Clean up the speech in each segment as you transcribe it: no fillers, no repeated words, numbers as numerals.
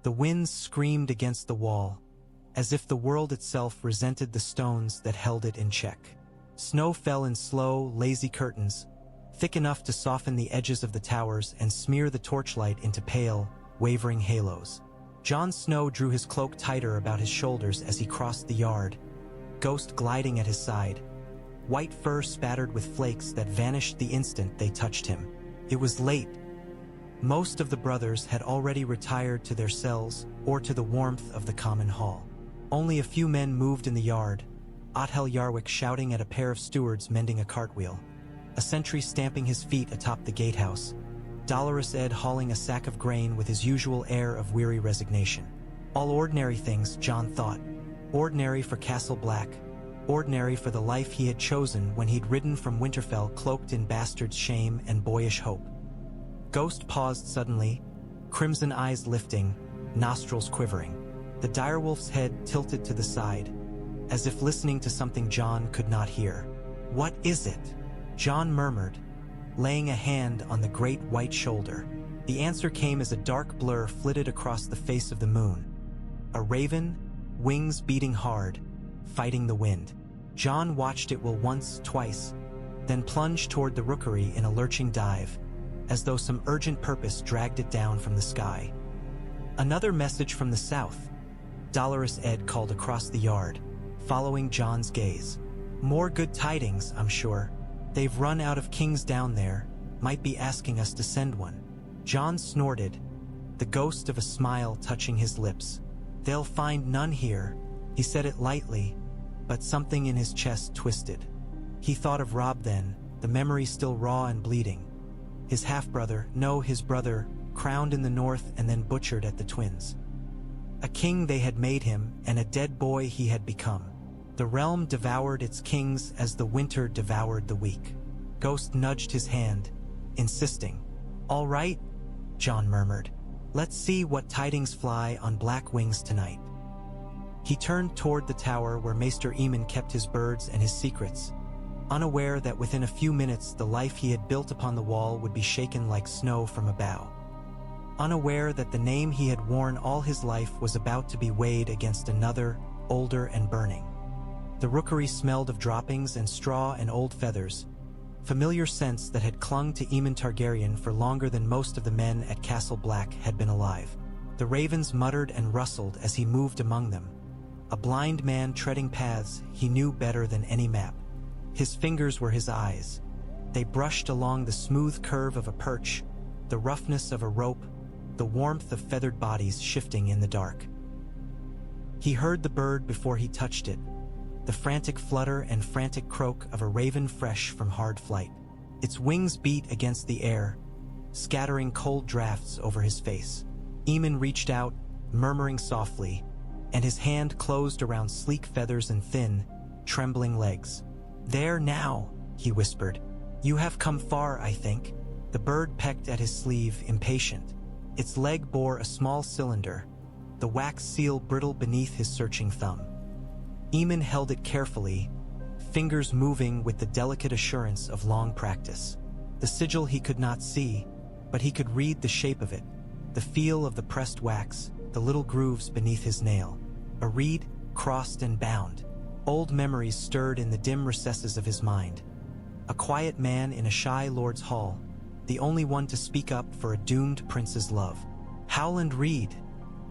The winds screamed against the wall, as if the world itself resented the stones that held it in check. Snow fell in slow, lazy curtains, thick enough to soften the edges of the towers and smear the torchlight into pale, wavering halos. Jon Snow drew his cloak tighter about his shoulders as he crossed the yard, Ghost gliding at his side, white fur spattered with flakes that vanished the instant they touched him. It was late. Most of the brothers had already retired to their cells or to the warmth of the common hall. Only a few men moved in the yard, Othel Yarwick shouting at a pair of stewards mending a cartwheel, a sentry stamping his feet atop the gatehouse, Dolorous Ed hauling a sack of grain with his usual air of weary resignation. All ordinary things, Jon thought. Ordinary for Castle Black, ordinary for the life he had chosen when he'd ridden from Winterfell cloaked in bastard shame and boyish hope. Ghost paused suddenly, crimson eyes lifting, nostrils quivering. The direwolf's head tilted to the side, as if listening to something Jon could not hear. "What is it?" Jon murmured, laying a hand on the great white shoulder. The answer came as a dark blur flitted across the face of the moon. A raven, wings beating hard, fighting the wind. Jon watched it once, twice, then plunged toward the rookery in a lurching dive, as though some urgent purpose dragged it down from the sky. "Another message from the south," Dolorous Ed called across the yard, following Jon's gaze. "More good tidings, I'm sure. They've run out of kings down there, might be asking us to send one." Jon snorted, the ghost of a smile touching his lips. "They'll find none here," he said it lightly, but something in his chest twisted. He thought of Robb then, the memory still raw and bleeding. His half-brother, no, his brother, crowned in the north and then butchered at the Twins. A king they had made him, and a dead boy he had become. The realm devoured its kings as the winter devoured the weak. Ghost nudged his hand, insisting. "All right," Jon murmured. "Let's see what tidings fly on black wings tonight." He turned toward the tower where Maester Aemon kept his birds and his secrets, unaware that within a few minutes the life he had built upon the wall would be shaken like snow from a bough. Unaware that the name he had worn all his life was about to be weighed against another, older and burning. The rookery smelled of droppings and straw and old feathers, familiar scents that had clung to Aemon Targaryen for longer than most of the men at Castle Black had been alive. The ravens muttered and rustled as he moved among them, a blind man treading paths he knew better than any map. His fingers were his eyes. They brushed along the smooth curve of a perch, the roughness of a rope, the warmth of feathered bodies shifting in the dark. He heard the bird before he touched it, the frantic flutter and frantic croak of a raven fresh from hard flight. Its wings beat against the air, scattering cold drafts over his face. Aemon reached out, murmuring softly, and his hand closed around sleek feathers and thin, trembling legs. "There now," he whispered. "You have come far, I think." The bird pecked at his sleeve, impatient. Its leg bore a small cylinder, the wax seal brittle beneath his searching thumb. Aemon held it carefully, fingers moving with the delicate assurance of long practice. The sigil he could not see, but he could read the shape of it, the feel of the pressed wax, the little grooves beneath his nail. A reed, crossed and bound. Old memories stirred in the dim recesses of his mind. A quiet man in a shy lord's hall, the only one to speak up for a doomed prince's love. "Howland Reed,"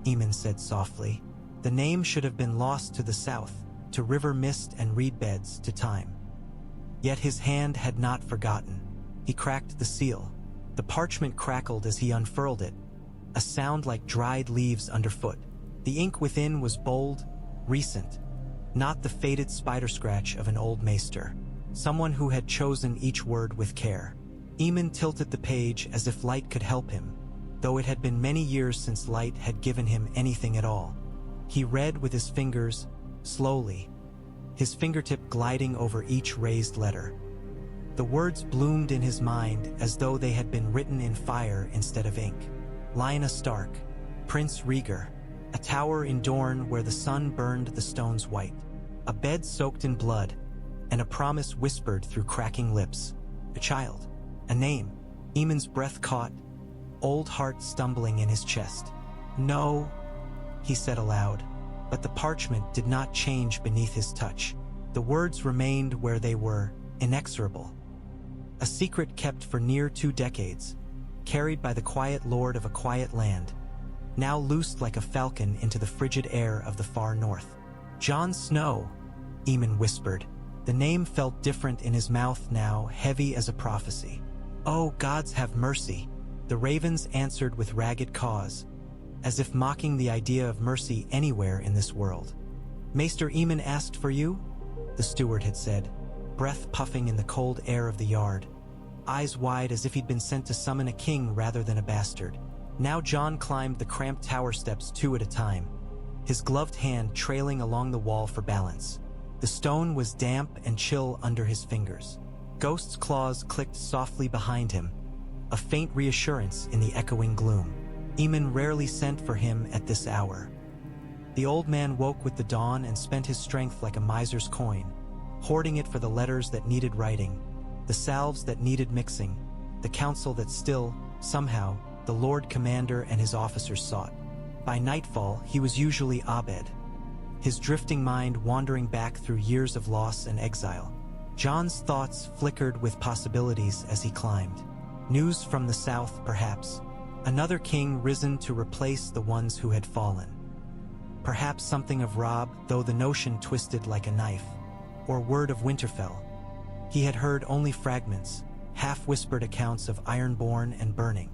Aemon said softly. The name should have been lost to the south, to river mist and reed beds, to time. Yet his hand had not forgotten. He cracked the seal. The parchment crackled as he unfurled it, a sound like dried leaves underfoot. The ink within was bold, recent, not the faded spider scratch of an old maester. Someone who had chosen each word with care. Aemon tilted the page as if light could help him, though it had been many years since light had given him anything at all. He read with his fingers, slowly, his fingertip gliding over each raised letter. The words bloomed in his mind as though they had been written in fire instead of ink. Lyanna Stark, Prince Rhaegar, a tower in Dorne where the sun burned the stones white, a bed soaked in blood, and a promise whispered through cracking lips. A child, a name. Aemon's breath caught, old heart stumbling in his chest. "No," he said aloud, but the parchment did not change beneath his touch. The words remained where they were, inexorable. A secret kept for near 2 decades, carried by the quiet lord of a quiet land, now loosed like a falcon into the frigid air of the far north. Jon Snow, Aemon whispered. The name felt different in his mouth now, heavy as a prophecy. Oh, gods have mercy, the ravens answered with ragged caws, as if mocking the idea of mercy anywhere in this world. Maester Aemon asked for you? The steward had said, breath puffing in the cold air of the yard, eyes wide as if he'd been sent to summon a king rather than a bastard. Now Jon climbed the cramped tower steps 2 at a time, his gloved hand trailing along the wall for balance. The stone was damp and chill under his fingers. Ghost's claws clicked softly behind him, a faint reassurance in the echoing gloom. Aemon rarely sent for him at this hour. The old man woke with the dawn and spent his strength like a miser's coin, hoarding it for the letters that needed writing, the salves that needed mixing, the counsel that still, somehow, the Lord Commander and his officers sought. By nightfall, he was usually Abed, his drifting mind wandering back through years of loss and exile. Jon's thoughts flickered with possibilities as he climbed. News from the south, perhaps. Another king risen to replace the ones who had fallen. Perhaps something of Robb, though the notion twisted like a knife. Or word of Winterfell. He had heard only fragments, half-whispered accounts of Ironborn and burning.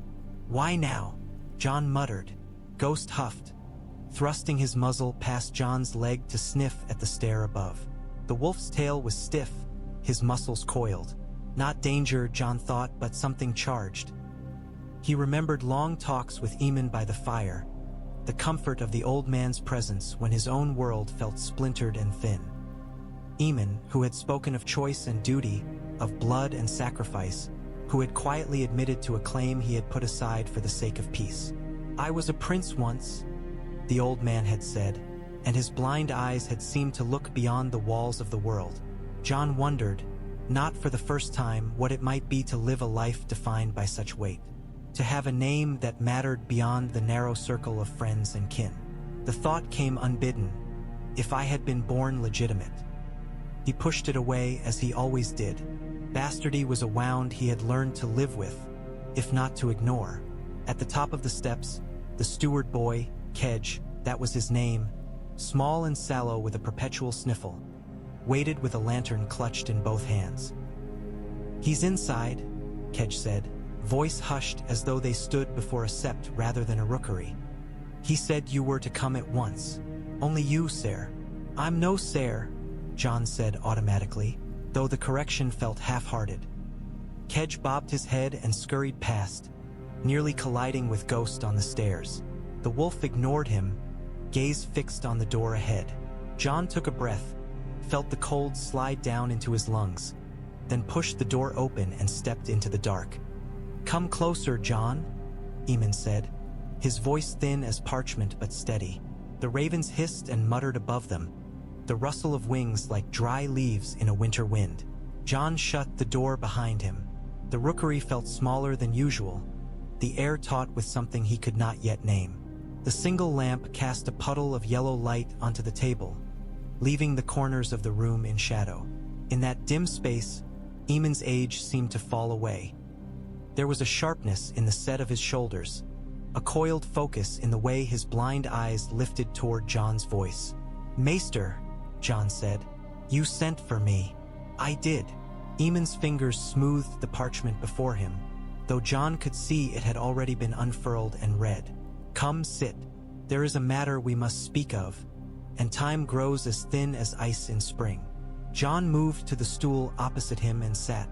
Why now? Jon muttered. Ghost huffed, thrusting his muzzle past Jon's leg to sniff at the stair above. The wolf's tail was stiff, his muscles coiled. Not danger, Jon thought, but something charged. He remembered long talks with Aemon by the fire, the comfort of the old man's presence when his own world felt splintered and thin. Aemon, who had spoken of choice and duty, of blood and sacrifice, who had quietly admitted to a claim he had put aside for the sake of peace. I was a prince once, the old man had said, and his blind eyes had seemed to look beyond the walls of the world. Jon wondered, not for the first time, what it might be to live a life defined by such weight. To have a name that mattered beyond the narrow circle of friends and kin. The thought came unbidden. If I had been born legitimate. He pushed it away as he always did. Bastardy was a wound he had learned to live with, if not to ignore. At the top of the steps, the steward boy, Kedge, that was his name, small and sallow with a perpetual sniffle, waited with a lantern clutched in both hands. He's inside, Kedge said, voice hushed as though they stood before a sept rather than a rookery. He said you were to come at once. Only you, sir. I'm no sir, Jon said automatically, though the correction felt half-hearted. Kedge bobbed his head and scurried past, nearly colliding with Ghost on the stairs. The wolf ignored him, gaze fixed on the door ahead. Jon took a breath, felt the cold slide down into his lungs, then pushed the door open and stepped into the dark. Come closer, Jon, Aemon said, his voice thin as parchment but steady. The ravens hissed and muttered above them, the rustle of wings like dry leaves in a winter wind. Jon shut the door behind him. The rookery felt smaller than usual, the air taut with something he could not yet name. The single lamp cast a puddle of yellow light onto the table, leaving the corners of the room in shadow. In that dim space, Aemon's age seemed to fall away. There was a sharpness in the set of his shoulders, a coiled focus in the way his blind eyes lifted toward Jon's voice. Maester, Jon said, you sent for me. I did. Aemon's fingers smoothed the parchment before him, though Jon could see it had already been unfurled and read. Come sit. There is a matter we must speak of, and time grows as thin as ice in spring. Jon moved to the stool opposite him and sat,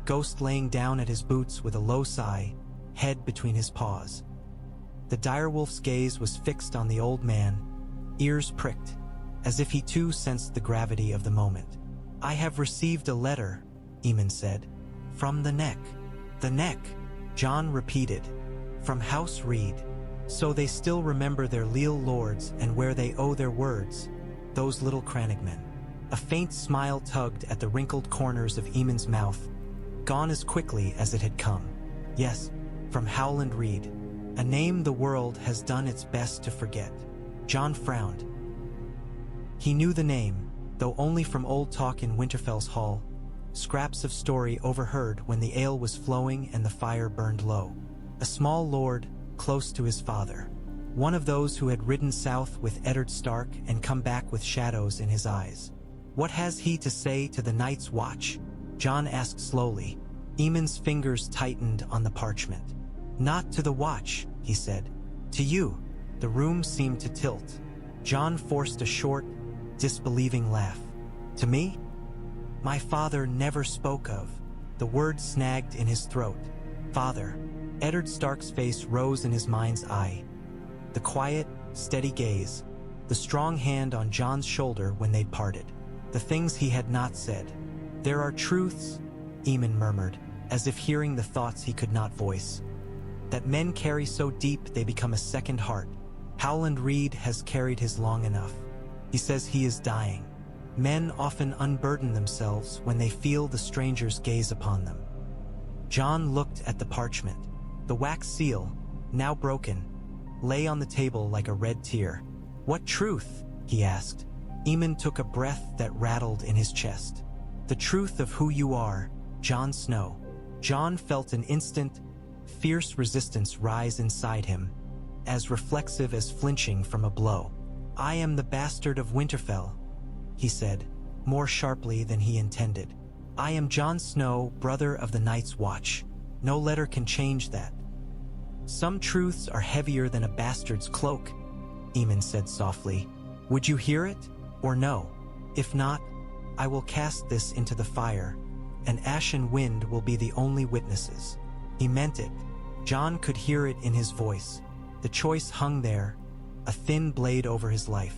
Ghost laying down at his boots with a low sigh, head between his paws. The direwolf's gaze was fixed on the old man, ears pricked, as if he too sensed the gravity of the moment. I have received a letter, Aemon said. From the Neck. The Neck, Jon repeated. From House Reed. So they still remember their leal lords and where they owe their words, those little crannogmen. A faint smile tugged at the wrinkled corners of Aemon's mouth, gone as quickly as it had come. Yes, from Howland Reed. A name the world has done its best to forget. Jon frowned. He knew the name, though only from old talk in Winterfell's hall, scraps of story overheard when the ale was flowing and the fire burned low. A small lord, close to his father. One of those who had ridden south with Eddard Stark and come back with shadows in his eyes. What has he to say to the Night's Watch? Jon asked slowly. Aemon's fingers tightened on the parchment. Not to the Watch, he said. To you. The room seemed to tilt. Jon forced a short, disbelieving laugh. To me? My father never spoke of. The word snagged in his throat. Father. Eddard Stark's face rose in his mind's eye. The quiet, steady gaze. The strong hand on Jon's shoulder when they'd parted. The things he had not said. There are truths, Aemon murmured, as if hearing the thoughts he could not voice. That men carry so deep they become a second heart. Howland Reed has carried his long enough. He says he is dying. Men often unburden themselves when they feel the stranger's gaze upon them. Jon looked at the parchment. The wax seal, now broken, lay on the table like a red tear. What truth? He asked. Aemon took a breath that rattled in his chest. The truth of who you are, Jon Snow. Jon felt an instant, fierce resistance rise inside him, as reflexive as flinching from a blow. I am the bastard of Winterfell, he said, more sharply than he intended. I am Jon Snow, brother of the Night's Watch. No letter can change that. Some truths are heavier than a bastard's cloak, Aemon said softly. Would you hear it, or no? If not, I will cast this into the fire, and ash and wind will be the only witnesses. He meant it. Jon could hear it in his voice. The choice hung there, a thin blade over his life.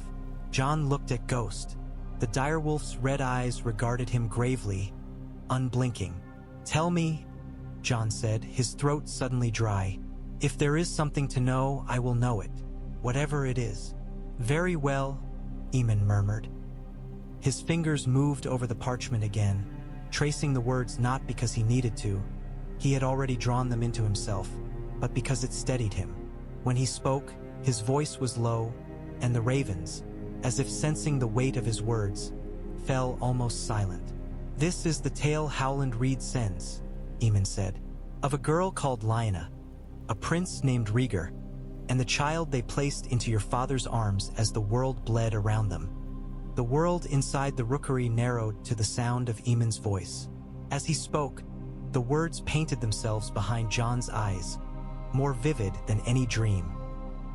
Jon looked at Ghost. The direwolf's red eyes regarded him gravely, unblinking. Tell me, Jon said, his throat suddenly dry. If there is something to know, I will know it, whatever it is. Very well, Aemon murmured. His fingers moved over the parchment again, tracing the words not because he needed to. He had already drawn them into himself, but because it steadied him. When he spoke, his voice was low, and the ravens, as if sensing the weight of his words, fell almost silent. This is the tale Howland Reed sends, Aemon said, of a girl called Lyanna, a prince named Rhaegar, and the child they placed into your father's arms as the world bled around them. The world inside the rookery narrowed to the sound of Aemon's voice. As he spoke, the words painted themselves behind Jon's eyes, more vivid than any dream.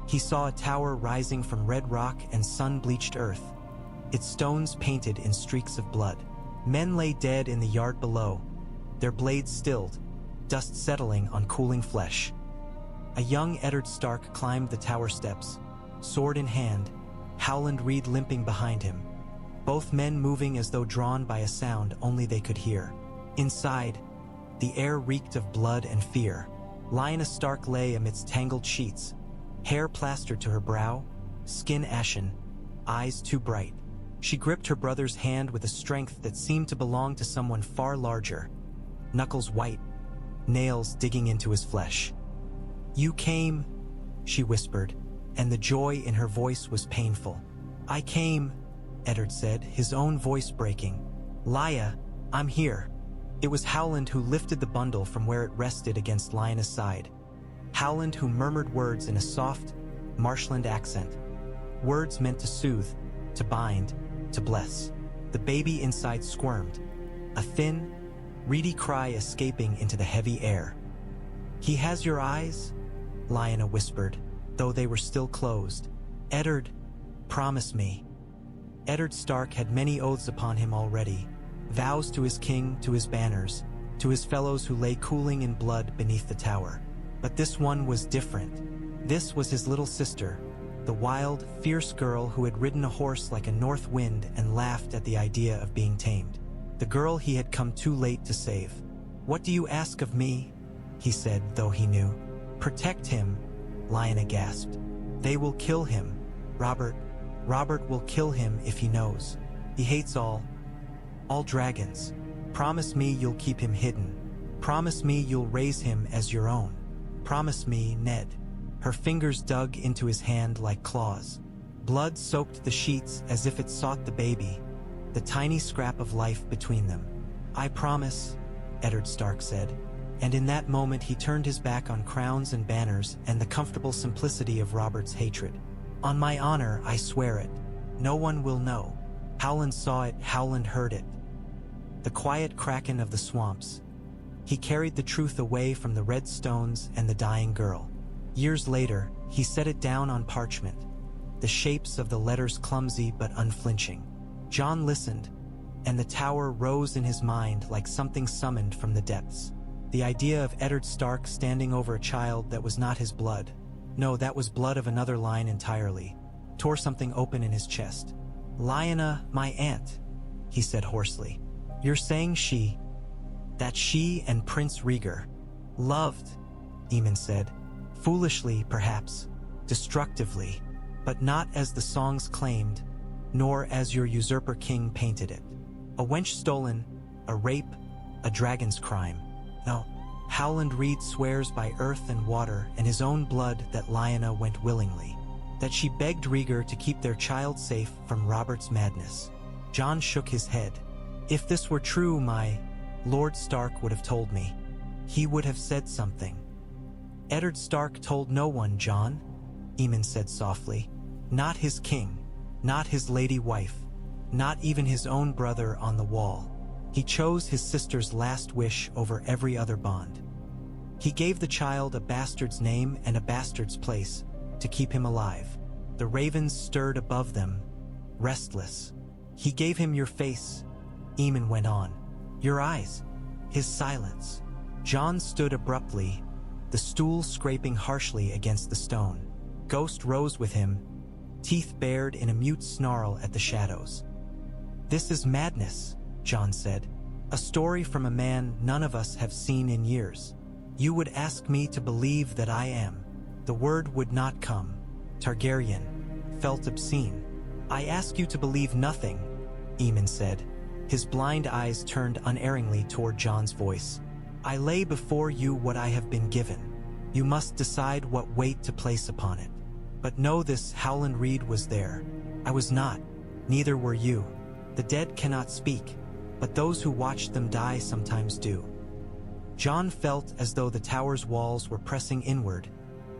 He saw a tower rising from red rock and sun-bleached earth, its stones painted in streaks of blood. Men lay dead in the yard below, their blades stilled, dust settling on cooling flesh. A young Eddard Stark climbed the tower steps, sword in hand, Howland Reed limping behind him, both men moving as though drawn by a sound only they could hear. Inside, the air reeked of blood and fear. Lyanna Stark lay amidst tangled sheets, hair plastered to her brow, skin ashen, eyes too bright. She gripped her brother's hand with a strength that seemed to belong to someone far larger, knuckles white, nails digging into his flesh. You came, she whispered, and the joy in her voice was painful. I came, Eddard said, his own voice breaking. Lya, I'm here. It was Howland who lifted the bundle from where it rested against Lyanna's side. Howland who murmured words in a soft, marshland accent. Words meant to soothe, to bind, to bless. The baby inside squirmed, a thin, reedy cry escaping into the heavy air. He has your eyes? Lyanna whispered, though they were still closed. Eddard, promise me. Eddard Stark had many oaths upon him already, vows to his king, to his banners, to his fellows who lay cooling in blood beneath the tower. But this one was different. This was his little sister, the wild, fierce girl who had ridden a horse like a north wind and laughed at the idea of being tamed. The girl he had come too late to save. What do you ask of me? He said, though he knew. Protect him, Lyanna gasped. They will kill him. Robert will kill him if he knows. He hates all dragons. Promise me you'll keep him hidden. Promise me you'll raise him as your own. Promise me, Ned. Her fingers dug into his hand like claws. Blood soaked the sheets as if it sought the baby, the tiny scrap of life between them. "I promise," Eddard Stark said, and in that moment he turned his back on crowns and banners and the comfortable simplicity of Robert's hatred. "On my honor, I swear it. No one will know. Howland saw it, Howland heard it. The quiet kraken of the swamps. He carried the truth away from the red stones and the dying girl. Years later, he set it down on parchment, the shapes of the letters clumsy but unflinching. Jon listened, and the tower rose in his mind like something summoned from the depths. The idea of Eddard Stark standing over a child that was not his blood. No, that was blood of another line entirely. Tore something open in his chest. "Lyanna, my aunt," he said hoarsely. "You're saying that she and Prince Rhaegar loved," Aemon said. "Foolishly, perhaps, destructively, but not as the songs claimed, nor as your usurper king painted it. A wench stolen, a rape, a dragon's crime. No, Howland Reed swears by earth and water and his own blood that Lyanna went willingly, that she begged Rhaegar to keep their child safe from Robert's madness." Jon shook his head. "If this were true, my Lord Stark would have told me. He would have said something." "Eddard Stark told no one, Jon," Aemon said softly. "Not his king, not his lady wife, not even his own brother on the wall. He chose his sister's last wish over every other bond. He gave the child a bastard's name and a bastard's place to keep him alive. The ravens stirred above them, restless. He gave him your face," Aemon went on. "Your eyes, his silence." Jon stood abruptly, the stool scraping harshly against the stone. Ghost rose with him, teeth bared in a mute snarl at the shadows. "This is madness," Jon said. "A story from a man none of us have seen in years. You would ask me to believe that I am. The word would not come. Targaryen felt obscene. I ask you to believe nothing," Aemon said. His blind eyes turned unerringly toward Jon's voice. "I lay before you what I have been given. You must decide what weight to place upon it. But know this, Howland Reed was there. I was not. Neither were you. The dead cannot speak, but those who watch them die sometimes do." Jon felt as though the tower's walls were pressing inward,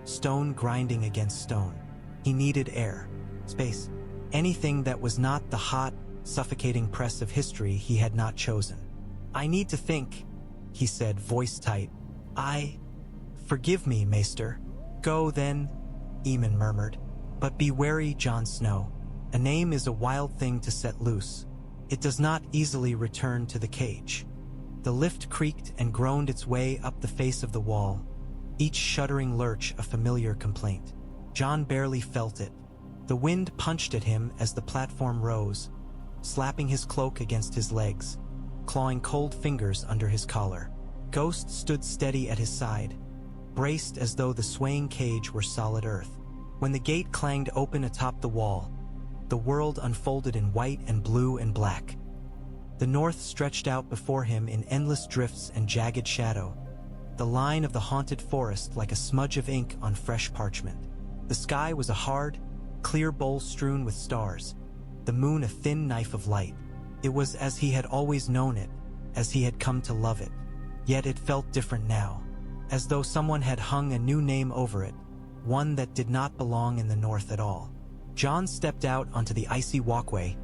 stone grinding against stone. He needed air, space, anything that was not the hot, suffocating press of history he had not chosen. "I need to think," he said, voice tight. Forgive me, Maester." "Go, then," Aemon murmured. "But be wary, Jon Snow. A name is a wild thing to set loose. It does not easily return to the cage." The lift creaked and groaned its way up the face of the wall, each shuddering lurch a familiar complaint. Jon barely felt it. The wind punched at him as the platform rose, slapping his cloak against his legs, clawing cold fingers under his collar. Ghost stood steady at his side, braced as though the swaying cage were solid earth. When the gate clanged open atop the wall, the world unfolded in white and blue and black. The north stretched out before him in endless drifts and jagged shadow, the line of the haunted forest like a smudge of ink on fresh parchment. The sky was a hard, clear bowl strewn with stars, the moon a thin knife of light. It was as he had always known it, as he had come to love it. Yet it felt different now, as though someone had hung a new name over it, one that did not belong in the north at all. Jon stepped out onto the icy walkway,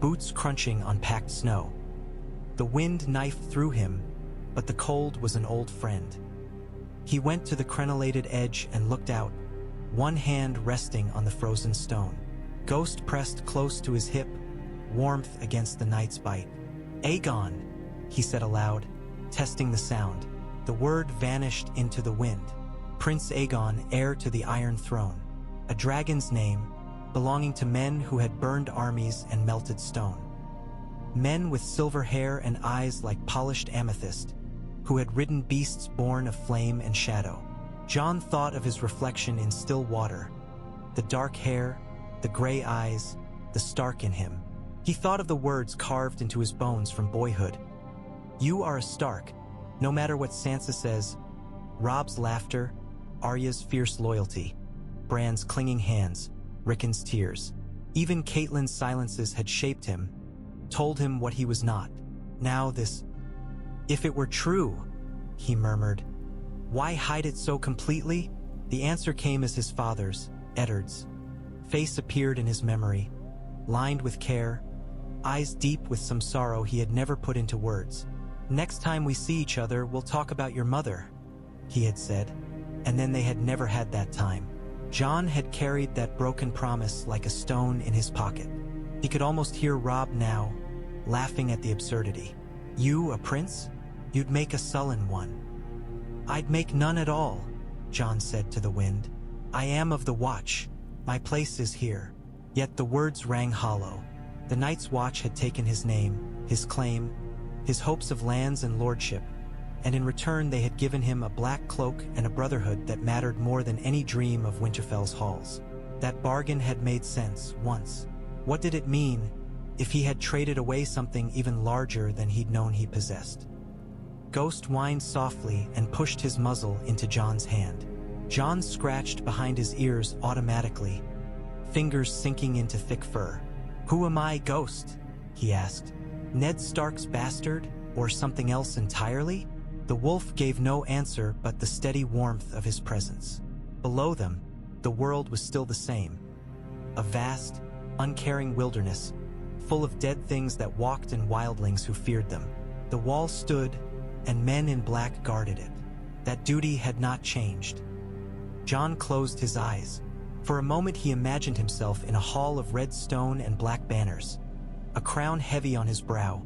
boots crunching on packed snow. The wind knifed through him, but the cold was an old friend. He went to the crenellated edge and looked out, one hand resting on the frozen stone. Ghost pressed close to his hip, warmth against the night's bite. "Aegon," he said aloud, testing the sound. The word vanished into the wind. Prince Aegon, heir to the Iron Throne. A dragon's name, belonging to men who had burned armies and melted stone. Men with silver hair and eyes like polished amethyst, who had ridden beasts born of flame and shadow. Jon thought of his reflection in still water, the dark hair, the gray eyes, the Stark in him. He thought of the words carved into his bones from boyhood. "You are a Stark, no matter what Sansa says." Robb's laughter, Arya's fierce loyalty, Bran's clinging hands, Rickon's tears. Even Catelyn's silences had shaped him, told him what he was not. Now this... If it were true, he murmured. Why hide it so completely? The answer came as his father's, Eddard's. Face appeared in his memory, lined with care, eyes deep with some sorrow he had never put into words. Next time we see each other, we'll talk about your mother, he had said, and then they had never had that time. Jon had carried that broken promise like a stone in his pocket. He could almost hear Robb now, laughing at the absurdity. You, a prince? You'd make a sullen one. I'd make none at all, Jon said to the wind. I am of the Watch. My place is here. Yet the words rang hollow. The Night's Watch had taken his name, his claim, his hopes of lands and lordship, and in return they had given him a black cloak and a brotherhood that mattered more than any dream of Winterfell's halls. That bargain had made sense, once. What did it mean if he had traded away something even larger than he'd known he possessed? Ghost whined softly and pushed his muzzle into Jon's hand. Jon scratched behind his ears automatically, fingers sinking into thick fur. Who am I, Ghost? He asked. Ned Stark's bastard, or something else entirely? The wolf gave no answer but the steady warmth of his presence. Below them, the world was still the same. A vast, uncaring wilderness, full of dead things that walked and wildlings who feared them. The wall stood, and men in black guarded it. That duty had not changed. Jon closed his eyes. For a moment he imagined himself in a hall of red stone and black banners, a crown heavy on his brow,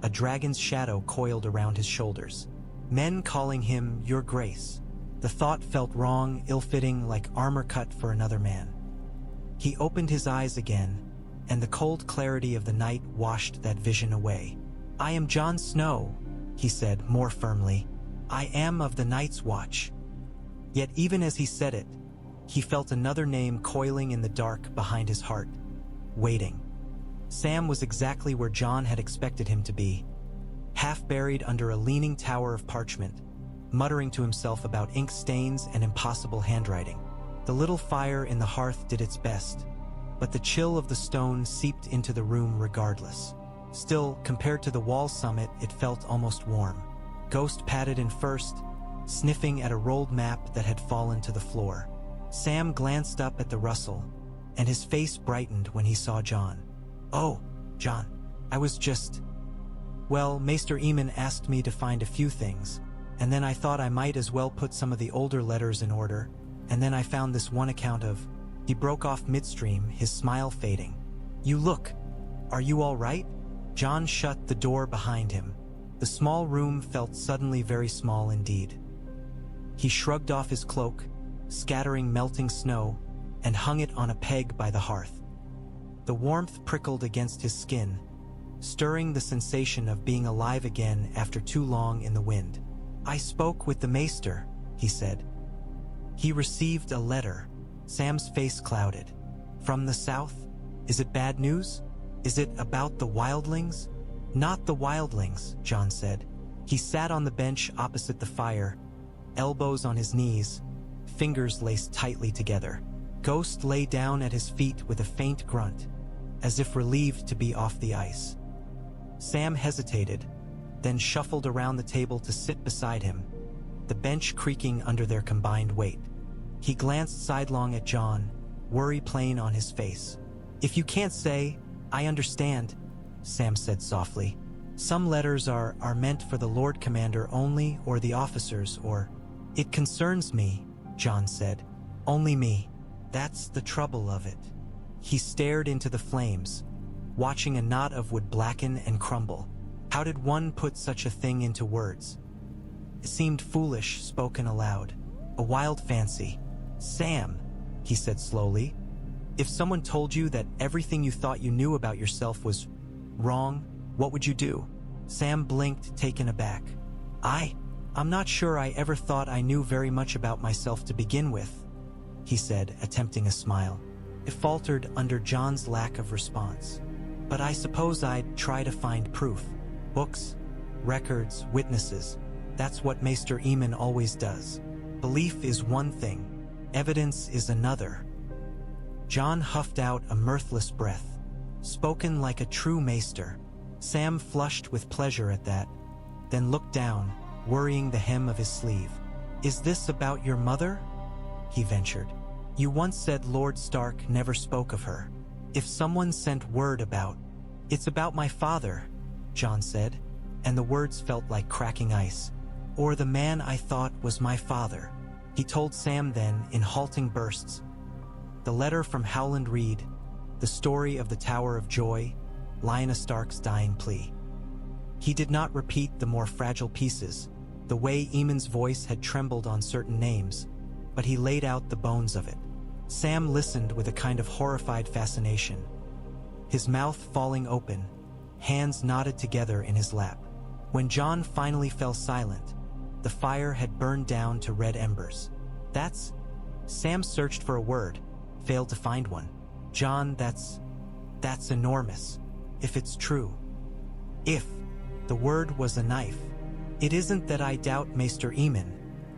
a dragon's shadow coiled around his shoulders. Men calling him Your Grace. The thought felt wrong, ill-fitting, like armor cut for another man. He opened his eyes again, and the cold clarity of the night washed that vision away. I am Jon Snow, he said more firmly. I am of the Night's Watch. Yet even as he said it, he felt another name coiling in the dark behind his heart, waiting. Sam was exactly where Jon had expected him to be, half buried under a leaning tower of parchment, muttering to himself about ink stains and impossible handwriting. The little fire in the hearth did its best, but the chill of the stone seeped into the room regardless. Still, compared to the wall summit, it felt almost warm. Ghost padded in first, sniffing at a rolled map that had fallen to the floor. Sam glanced up at the rustle, and his face brightened when he saw Jon. Oh, Jon, I was just... Well, Maester Aemon asked me to find a few things, and then I thought I might as well put some of the older letters in order, and then I found this one account of... He broke off midstream, his smile fading. You look. Are you all right? Jon shut the door behind him. The small room felt suddenly very small indeed. He shrugged off his cloak, scattering melting snow, and hung it on a peg by the hearth. The warmth prickled against his skin, stirring the sensation of being alive again after too long in the wind. I spoke with the Maester, he said. He received a letter. Sam's face clouded. From the south? Is it bad news? Is it about the wildlings? Not the wildlings, Jon said. He sat on the bench opposite the fire, elbows on his knees, fingers laced tightly together. Ghost lay down at his feet with a faint grunt, as if relieved to be off the ice. Sam hesitated, then shuffled around the table to sit beside him, the bench creaking under their combined weight. He glanced sidelong at Jon, worry plain on his face. If you can't say, I understand, Sam said softly. Some letters are meant for the Lord Commander only, or the officers, or... It concerns me, Jon said. Only me. That's the trouble of it. He stared into the flames, watching a knot of wood blacken and crumble. How did one put such a thing into words? It seemed foolish, spoken aloud. A wild fancy. Sam, he said slowly, if someone told you that everything you thought you knew about yourself was wrong, what would you do? Sam blinked, taken aback. I'm not sure I ever thought I knew very much about myself to begin with, he said, attempting a smile. It faltered under Jon's lack of response. But I suppose I'd try to find proof. Books, records, witnesses. That's what Maester Aemon always does. Belief is one thing, evidence is another. Jon huffed out a mirthless breath. Spoken like a true maester. Sam flushed with pleasure at that, then looked down, worrying the hem of his sleeve. "Is this about your mother?" he ventured. "You once said Lord Stark never spoke of her. If someone sent word about—" "It's about my father," Jon said, and the words felt like cracking ice. "Or the man I thought was my father," he told Sam then in halting bursts. The letter from Howland read, the story of the Tower of Joy, Lyanna Stark's dying plea. He did not repeat the more fragile pieces, the way Aemon's voice had trembled on certain names, but he laid out the bones of it. Sam listened with a kind of horrified fascination, his mouth falling open, hands knotted together in his lap. When Jon finally fell silent, the fire had burned down to red embers. "That's—" Sam searched for a word, failed to find one. "Jon, that's enormous. If it's true." "If." The word was a knife. "It isn't that I doubt Maester Aemon,"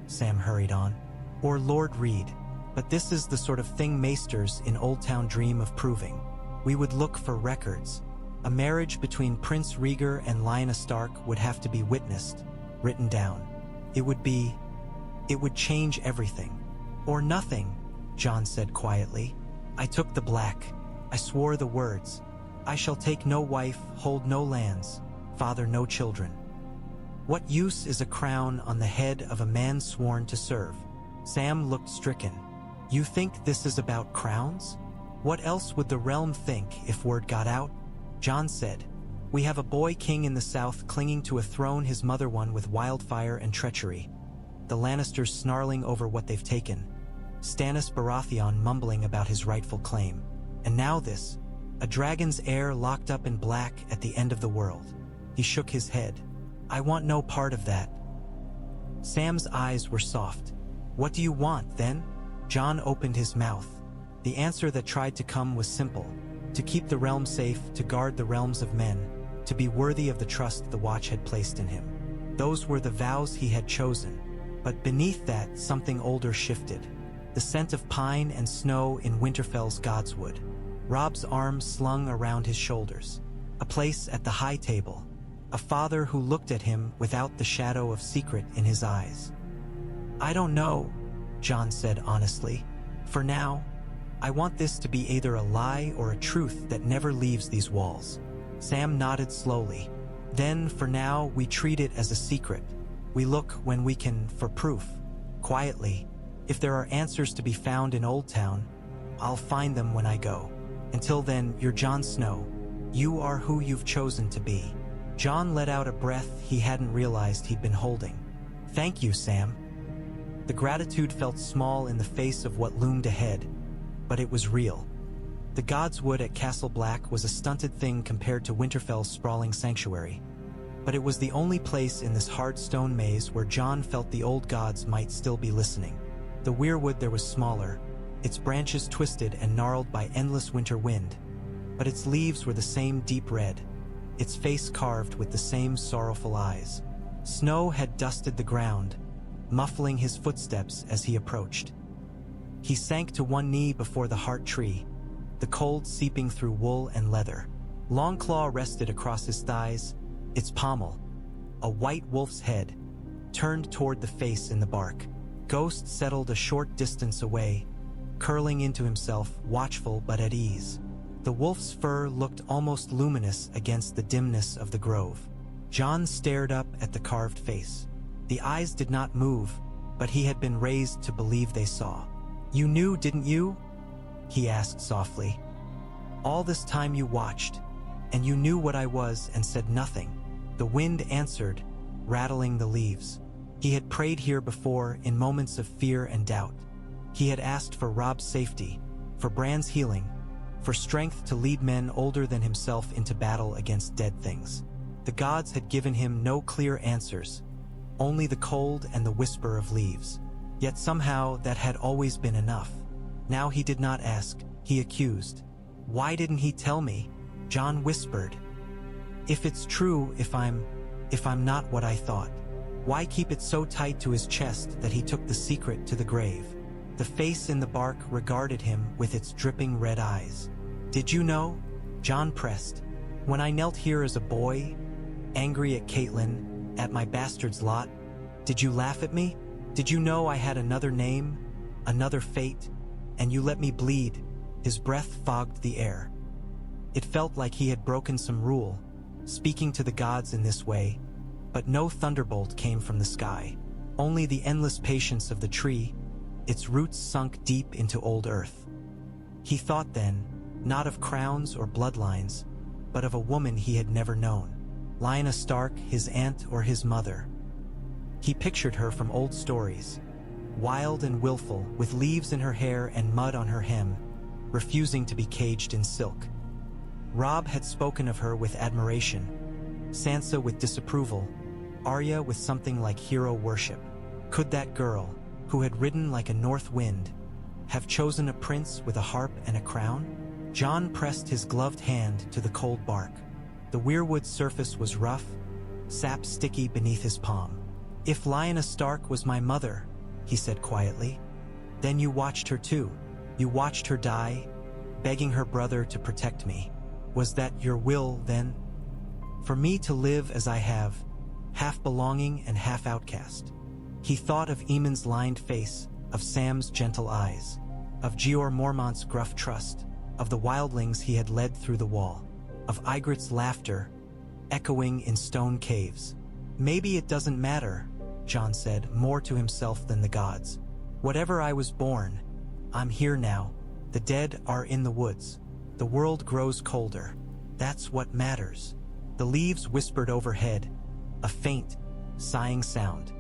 Sam hurried on, "or Lord Reed, but this is the sort of thing maesters in Old Town dream of proving. We would look for records. A marriage between Prince Rhaegar and Lyanna Stark would have to be witnessed, written down. It would change everything." "Or nothing," Jon said quietly. "I took the black. I swore the words. I shall take no wife, hold no lands, father no children. What use is a crown on the head of a man sworn to serve?" Sam looked stricken. "You think this is about crowns? What else would the realm think if word got out?" Jon said, "We have a boy king in the south clinging to a throne his mother won with wildfire and treachery. The Lannisters snarling over what they've taken. Stannis Baratheon mumbling about his rightful claim. And now this, a dragon's heir locked up in black at the end of the world." He shook his head. "I want no part of that." Sam's eyes were soft. "What do you want, then?" Jon opened his mouth. The answer that tried to come was simple. To keep the realm safe, to guard the realms of men, to be worthy of the trust the Watch had placed in him. Those were the vows he had chosen. But beneath that, something older shifted. The scent of pine and snow in Winterfell's Godswood. Robb's arms slung around his shoulders. A place at the high table. A father who looked at him without the shadow of secret in his eyes. "I don't know," Jon said honestly. "For now, I want this to be either a lie or a truth that never leaves these walls." Sam nodded slowly. "Then, for now, we treat it as a secret. We look when we can for proof. Quietly. If there are answers to be found in Old Town, I'll find them when I go. Until then, you're Jon Snow. You are who you've chosen to be." Jon let out a breath he hadn't realized he'd been holding. "Thank you, Sam." The gratitude felt small in the face of what loomed ahead, but it was real. The Godswood at Castle Black was a stunted thing compared to Winterfell's sprawling sanctuary. But it was the only place in this hard stone maze where Jon felt the old gods might still be listening. The weirwood there was smaller, its branches twisted and gnarled by endless winter wind, but its leaves were the same deep red, its face carved with the same sorrowful eyes. Snow had dusted the ground, muffling his footsteps as he approached. He sank to one knee before the heart tree, the cold seeping through wool and leather. Longclaw rested across his thighs, its pommel, a white wolf's head, turned toward the face in the bark. Ghost settled a short distance away, curling into himself, watchful but at ease. The wolf's fur looked almost luminous against the dimness of the grove. Jon stared up at the carved face. The eyes did not move, but he had been raised to believe they saw. "You knew, didn't you?" he asked softly. "All this time you watched, and you knew what I was and said nothing." The wind answered, rattling the leaves. He had prayed here before in moments of fear and doubt. He had asked for Robb's safety, for Bran's healing, for strength to lead men older than himself into battle against dead things. The gods had given him no clear answers, only the cold and the whisper of leaves. Yet somehow that had always been enough. Now he did not ask, he accused. "Why didn't he tell me?" Jon whispered. "If it's true, if I'm not what I thought, why keep it so tight to his chest that he took the secret to the grave?" The face in the bark regarded him with its dripping red eyes. "Did you know?" Jon pressed. "When I knelt here as a boy, angry at Catelyn, at my bastard's lot, did you laugh at me? Did you know I had another name, another fate, and you let me bleed?" His breath fogged the air. It felt like he had broken some rule, speaking to the gods in this way, but no thunderbolt came from the sky. Only the endless patience of the tree, its roots sunk deep into old earth. He thought then, not of crowns or bloodlines, but of a woman he had never known. Lyanna Stark, his aunt or his mother. He pictured her from old stories, wild and willful, with leaves in her hair and mud on her hem, refusing to be caged in silk. Robb had spoken of her with admiration, Sansa with disapproval, Arya with something like hero worship. Could that girl, who had ridden like a north wind, have chosen a prince with a harp and a crown? Jon pressed his gloved hand to the cold bark. The weirwood surface was rough, sap sticky beneath his palm. "If Lyanna Stark was my mother," he said quietly, "then you watched her too. You watched her die, begging her brother to protect me. Was that your will, then? For me to live as I have, half belonging and half outcast?" He thought of Aemon's lined face, of Sam's gentle eyes, of Jeor Mormont's gruff trust, of the wildlings he had led through the wall, of Ygritte's laughter, echoing in stone caves. "Maybe it doesn't matter," Jon said, more to himself than the gods. "Whatever I was born, I'm here now. The dead are in the woods. The world grows colder. That's what matters." The leaves whispered overhead, a faint, sighing sound.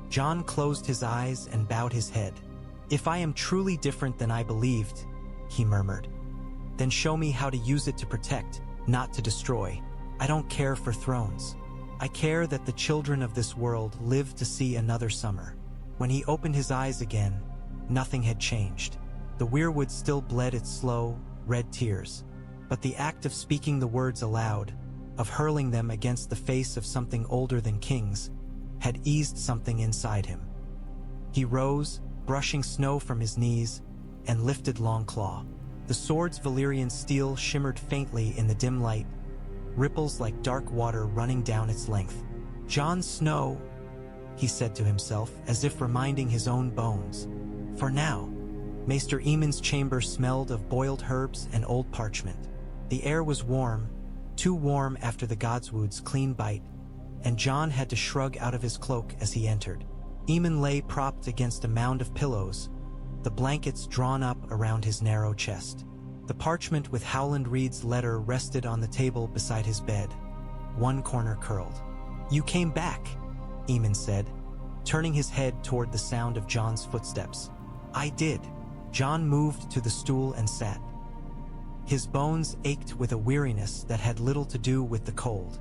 Jon closed his eyes and bowed his head. "If I am truly different than I believed," he murmured, "then show me how to use it to protect, not to destroy. I don't care for thrones. I care that the children of this world live to see another summer." When he opened his eyes again, nothing had changed. The weirwood still bled its slow, red tears, but the act of speaking the words aloud, of hurling them against the face of something older than kings, had eased something inside him. He rose, brushing snow from his knees, and lifted Longclaw. The sword's Valyrian steel shimmered faintly in the dim light, ripples like dark water running down its length. "Jon Snow," he said to himself, as if reminding his own bones. "For now." Maester Aemon's chamber smelled of boiled herbs and old parchment. The air was warm, too warm after the Godswood's clean bite, and Jon had to shrug out of his cloak as he entered. Aemon lay propped against a mound of pillows, the blankets drawn up around his narrow chest. The parchment with Howland Reed's letter rested on the table beside his bed, one corner curled. "You came back," Aemon said, turning his head toward the sound of Jon's footsteps. "I did." Jon moved to the stool and sat. His bones ached with a weariness that had little to do with the cold.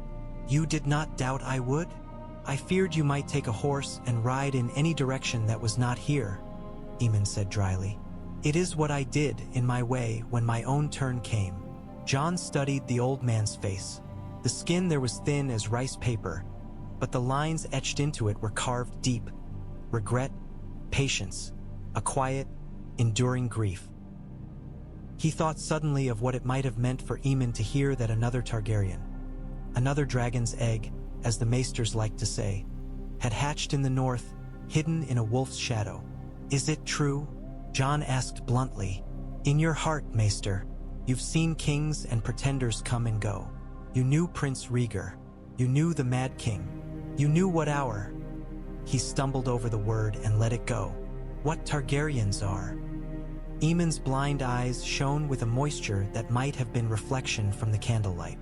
"You did not doubt I would? I feared you might take a horse and ride in any direction that was not here," Aemon said dryly. "It is what I did, in my way, when my own turn came." Jon studied the old man's face. The skin there was thin as rice paper, but the lines etched into it were carved deep. Regret, patience, a quiet, enduring grief. He thought suddenly of what it might have meant for Aemon to hear that another Targaryen, another dragon's egg, as the Maesters liked to say, had hatched in the north, hidden in a wolf's shadow. "Is it true?" Jon asked bluntly. "In your heart, Maester, you've seen kings and pretenders come and go. You knew Prince Rhaegar. You knew the Mad King. You knew what hour—" He stumbled over the word and let it go. "What Targaryens are." Aemon's blind eyes shone with a moisture that might have been reflection from the candlelight.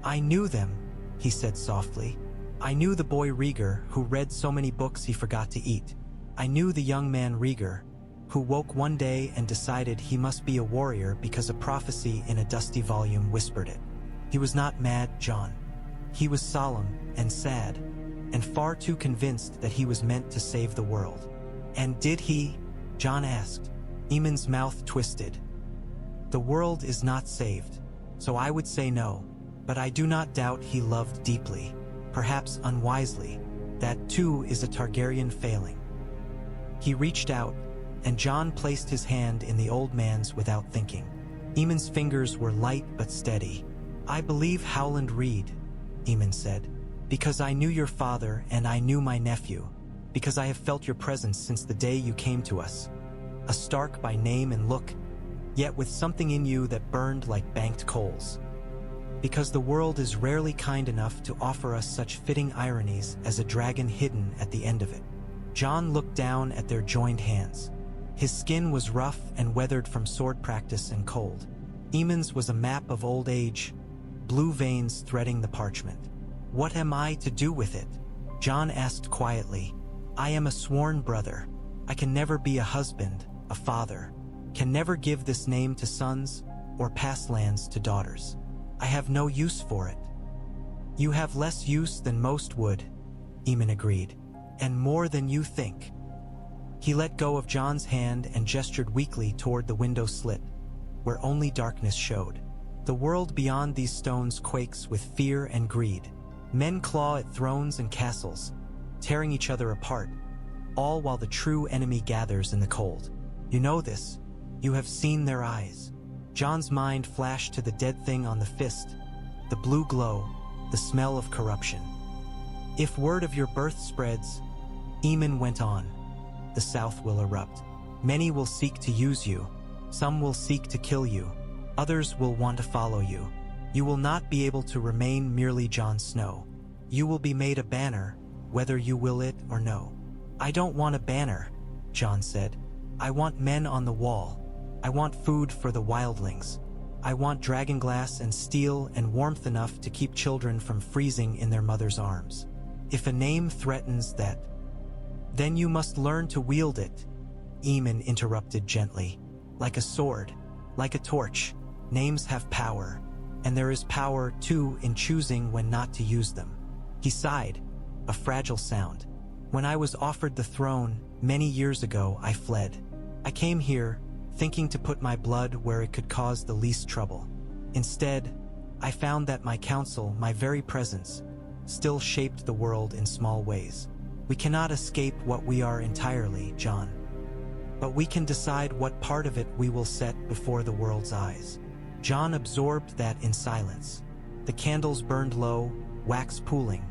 "I knew them," he said softly. "I knew the boy Rhaegar, who read so many books he forgot to eat. I knew the young man Rhaegar, who woke one day and decided he must be a warrior because a prophecy in a dusty volume whispered it. He was not mad, Jon. He was solemn and sad, and far too convinced that he was meant to save the world." "And did he?" Jon asked. Aemon's mouth twisted. "The world is not saved, so I would say no, but I do not doubt he loved deeply, perhaps unwisely. That too is a Targaryen failing." He reached out, and Jon placed his hand in the old man's without thinking. Aemon's fingers were light but steady. "I believe Howland Reed," Aemon said, "because I knew your father and I knew my nephew, because I have felt your presence since the day you came to us. A Stark by name and look, yet with something in you that burned like banked coals. Because the world is rarely kind enough to offer us such fitting ironies as a dragon hidden at the end of it." Jon looked down at their joined hands. His skin was rough and weathered from sword practice and cold. Aemon's was a map of old age, blue veins threading the parchment. "What am I to do with it?" Jon asked quietly. "I am a sworn brother. I can never be a husband, a father, can never give this name to sons or pass lands to daughters. I have no use for it." "You have less use than most would," Aemon agreed, "and more than you think." He let go of Jon's hand and gestured weakly toward the window slit, where only darkness showed. The world beyond these stones quakes with fear and greed. Men claw at thrones and castles, tearing each other apart, all while the true enemy gathers in the cold. You know this. You have seen their eyes. Jon's mind flashed to the dead thing on the fist, the blue glow, the smell of corruption. "If word of your birth spreads," Aemon went on, "the South will erupt. Many will seek to use you. Some will seek to kill you. Others will want to follow you. You will not be able to remain merely Jon Snow. You will be made a banner, whether you will it or no." "I don't want a banner," Jon said. "I want men on the wall. I want food for the wildlings. I want dragonglass and steel and warmth enough to keep children from freezing in their mother's arms. If a name threatens that, then you must learn to wield it," Aemon interrupted gently. "Like a sword, like a torch, names have power, and there is power, too, in choosing when not to use them." He sighed, a fragile sound. "When I was offered the throne, many years ago, I fled. I came here, thinking to put my blood where it could cause the least trouble. Instead, I found that my counsel, my very presence, still shaped the world in small ways. We cannot escape what we are entirely, Jon. But we can decide what part of it we will set before the world's eyes." Jon absorbed that in silence. The candles burned low, wax pooling,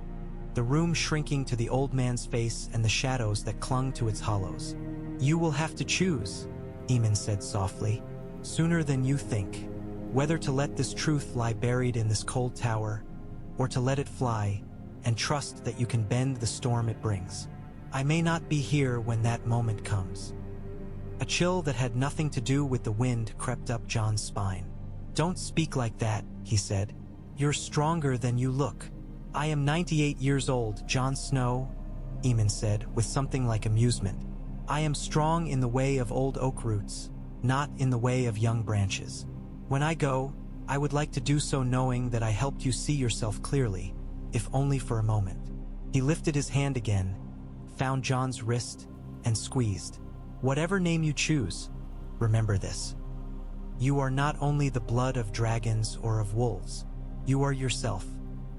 the room shrinking to the old man's face and the shadows that clung to its hollows. "You will have to choose," Aemon said softly, "sooner than you think, whether to let this truth lie buried in this cold tower, or to let it fly, and trust that you can bend the storm it brings. I may not be here when that moment comes." A chill that had nothing to do with the wind crept up Jon's spine. "Don't speak like that," he said. "You're stronger than you look." "I am 98 years old, Jon Snow," Aemon said with something like amusement. "I am strong in the way of old oak roots, not in the way of young branches. When I go, I would like to do so knowing that I helped you see yourself clearly, if only for a moment." He lifted his hand again, found Jon's wrist, and squeezed. "Whatever name you choose, remember this. You are not only the blood of dragons or of wolves. You are yourself.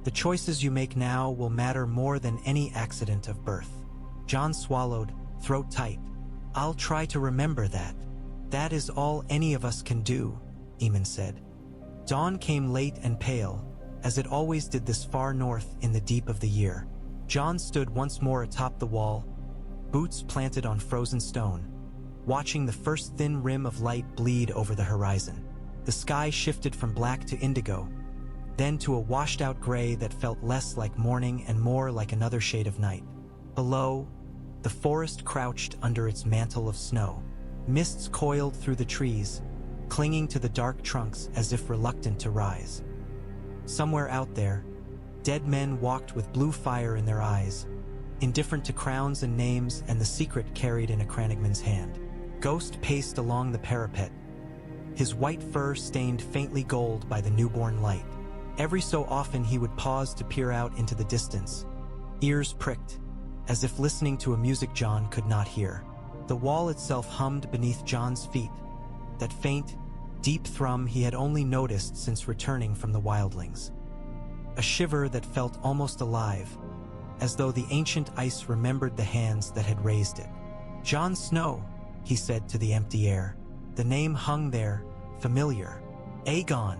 The choices you make now will matter more than any accident of birth." Jon swallowed, throat tight. "I'll try to remember that. That is all any of us can do," Aemon said. Dawn came late and pale, as it always did this far north in the deep of the year. Jon stood once more atop the wall, boots planted on frozen stone, watching the first thin rim of light bleed over the horizon. The sky shifted from black to indigo, then to a washed-out gray that felt less like morning and more like another shade of night. Below, the forest crouched under its mantle of snow. Mists coiled through the trees, clinging to the dark trunks as if reluctant to rise. Somewhere out there, dead men walked with blue fire in their eyes, indifferent to crowns and names and the secret carried in a crannogman's hand. Ghost paced along the parapet, his white fur stained faintly gold by the newborn light. Every so often he would pause to peer out into the distance, ears pricked, as if listening to a music Jon could not hear. The wall itself hummed beneath Jon's feet, that faint, deep thrum he had only noticed since returning from the wildlings. A shiver that felt almost alive, as though the ancient ice remembered the hands that had raised it. "Jon Snow," he said to the empty air. The name hung there, familiar. Aegon,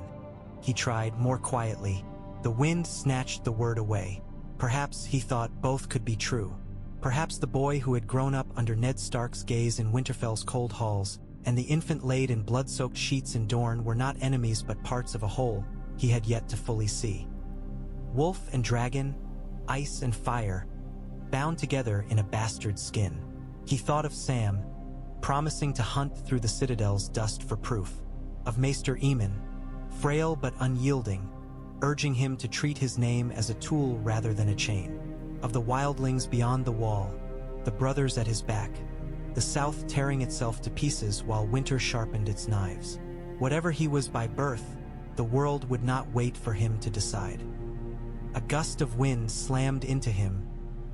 he tried more quietly. The wind snatched the word away. Perhaps, he thought, both could be true. Perhaps the boy who had grown up under Ned Stark's gaze in Winterfell's cold halls, and the infant laid in blood-soaked sheets in Dorne were not enemies but parts of a whole he had yet to fully see. Wolf and dragon, ice and fire, bound together in a bastard skin. He thought of Sam, promising to hunt through the Citadel's dust for proof. Of Maester Aemon, frail but unyielding, urging him to treat his name as a tool rather than a chain. Of the wildlings beyond the wall, the brothers at his back, the south tearing itself to pieces while winter sharpened its knives. Whatever he was by birth, the world would not wait for him to decide. A gust of wind slammed into him,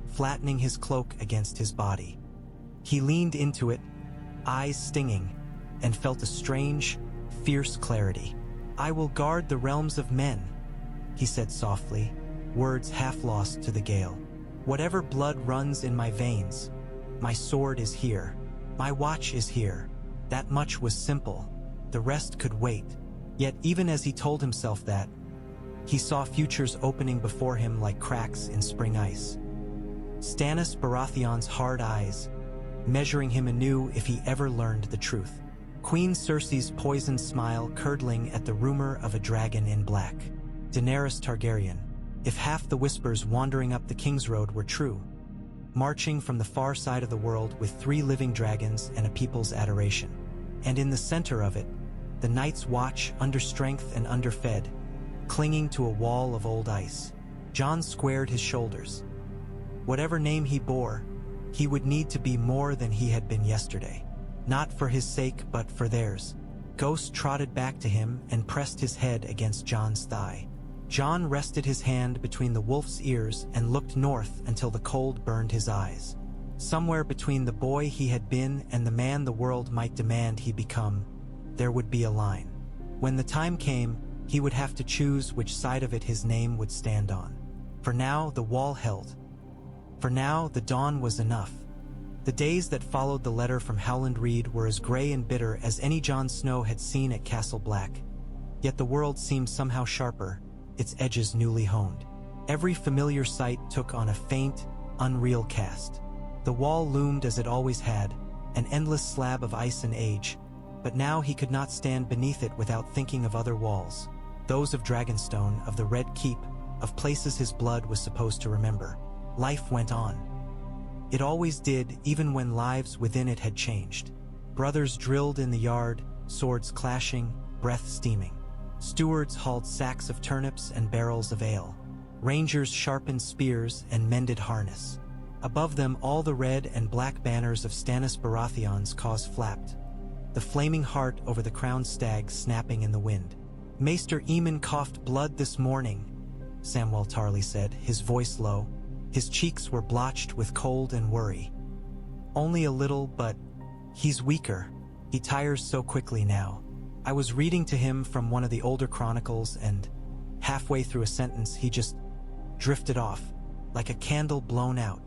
flattening his cloak against his body. He leaned into it, eyes stinging, and felt a strange, fierce clarity. "I will guard the realms of men," he said softly, words half lost to the gale. "Whatever blood runs in my veins, my sword is here. My watch is here." That much was simple. The rest could wait. Yet even as he told himself that, he saw futures opening before him like cracks in spring ice. Stannis Baratheon's hard eyes, measuring him anew if he ever learned the truth. Queen Cersei's poisoned smile curdling at the rumor of a dragon in black. Daenerys Targaryen, if half the whispers wandering up the King's Road were true, marching from the far side of the world with 3 living dragons and a people's adoration. And in the center of it, the Night's Watch, understrength and underfed, clinging to a wall of old ice. Jon squared his shoulders. Whatever name he bore, he would need to be more than he had been yesterday. Not for his sake, but for theirs. Ghost trotted back to him and pressed his head against Jon's thigh. Jon rested his hand between the wolf's ears and looked north until the cold burned his eyes. Somewhere between the boy he had been and the man the world might demand he become, there would be a line. When the time came, he would have to choose which side of it his name would stand on. For now, the wall held. For now, the dawn was enough. The days that followed the letter from Howland Reed were as gray and bitter as any Jon Snow had seen at Castle Black. Yet the world seemed somehow sharper, its edges newly honed. Every familiar sight took on a faint, unreal cast. The wall loomed as it always had, an endless slab of ice and age, but now he could not stand beneath it without thinking of other walls. Those of Dragonstone, of the Red Keep, of places his blood was supposed to remember. Life went on. It always did, even when lives within it had changed. Brothers drilled in the yard, swords clashing, breath steaming. Stewards hauled sacks of turnips and barrels of ale. Rangers sharpened spears and mended harness. Above them, all the red and black banners of Stannis Baratheon's cause flapped, the flaming heart over the crowned stag snapping in the wind. "Maester Aemon coughed blood this morning," Samwell Tarly said, his voice low. His cheeks were blotched with cold and worry. "Only a little, but he's weaker. He tires so quickly now." I was reading to him from one of the older chronicles, and halfway through a sentence he just drifted off, like a candle blown out.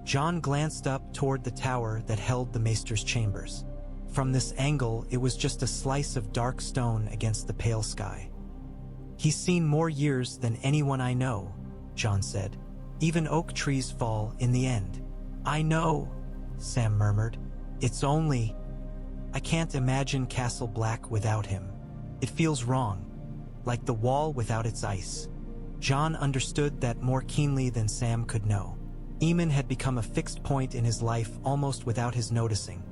Jon glanced up toward the tower that held the Maester's chambers. From this angle, it was just a slice of dark stone against the pale sky. "He's seen more years than anyone I know," Jon said. "Even oak trees fall in the end." "I know," Sam murmured. "It's only... I can't imagine Castle Black without him. It feels wrong, like the wall without its ice." Jon understood that more keenly than Sam could know. Aemon had become a fixed point in his life almost without his noticing.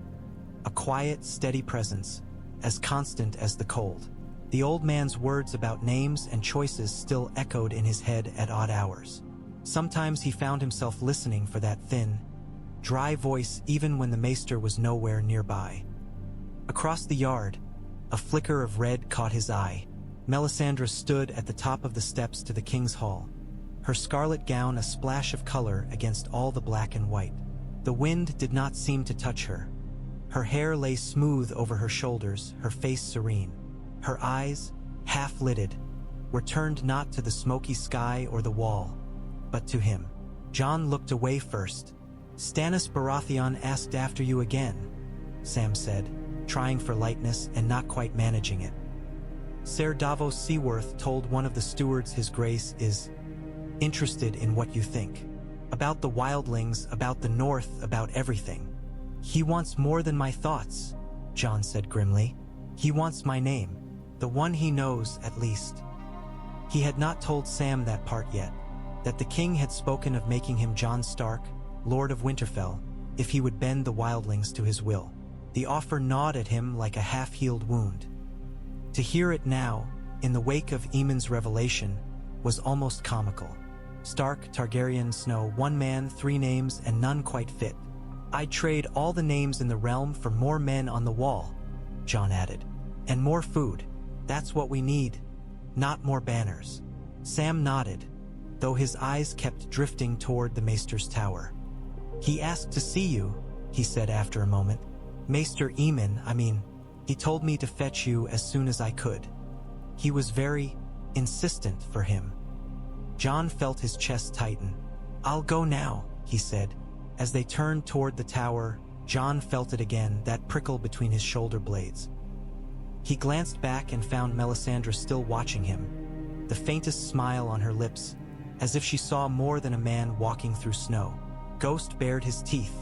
A quiet, steady presence, as constant as the cold. The old man's words about names and choices still echoed in his head at odd hours. Sometimes he found himself listening for that thin, dry voice even when the Maester was nowhere nearby. Across the yard, a flicker of red caught his eye. Melisandre stood at the top of the steps to the King's Hall, her scarlet gown a splash of color against all the black and white. The wind did not seem to touch her. Her hair lay smooth over her shoulders, her face serene. Her eyes, half-lidded, were turned not to the smoky sky or the wall, but to him. Jon looked away first. "Stannis Baratheon asked after you again," Sam said, trying for lightness and not quite managing it. Ser Davos Seaworth told one of the stewards his grace is interested in what you think. About the wildlings, about the north, about everything. He wants more than my thoughts, Jon said grimly. He wants my name, the one he knows at least. He had not told Sam that part yet, that the king had spoken of making him Jon Stark, Lord of Winterfell, if he would bend the wildlings to his will. The offer gnawed at him like a half-healed wound. To hear it now, in the wake of Aemon's revelation, was almost comical. Stark, Targaryen, Snow, one man, three names, and none quite fit. I'd trade all the names in the realm for more men on the wall, Jon added. And more food. That's what we need. Not more banners. Sam nodded, though his eyes kept drifting toward the Maester's tower. He asked to see you, he said after a moment. Maester Aemon, he told me to fetch you as soon as I could. He was very insistent for him. Jon felt his chest tighten. I'll go now, he said. As they turned toward the tower, Jon felt it again, that prickle between his shoulder blades. He glanced back and found Melisandre still watching him, the faintest smile on her lips, as if she saw more than a man walking through snow. Ghost bared his teeth,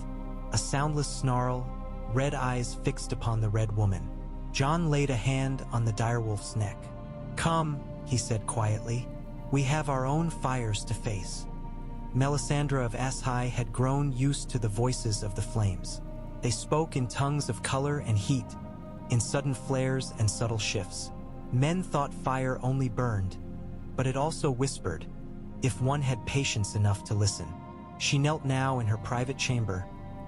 a soundless snarl, red eyes fixed upon the red woman. Jon laid a hand on the direwolf's neck. Come, he said quietly. We have our own fires to face. Melisandre of Ashai had grown used to the voices of the flames. They spoke in tongues of color and heat, in sudden flares and subtle shifts. Men thought fire only burned, but it also whispered, if one had patience enough to listen. She knelt now in her private chamber,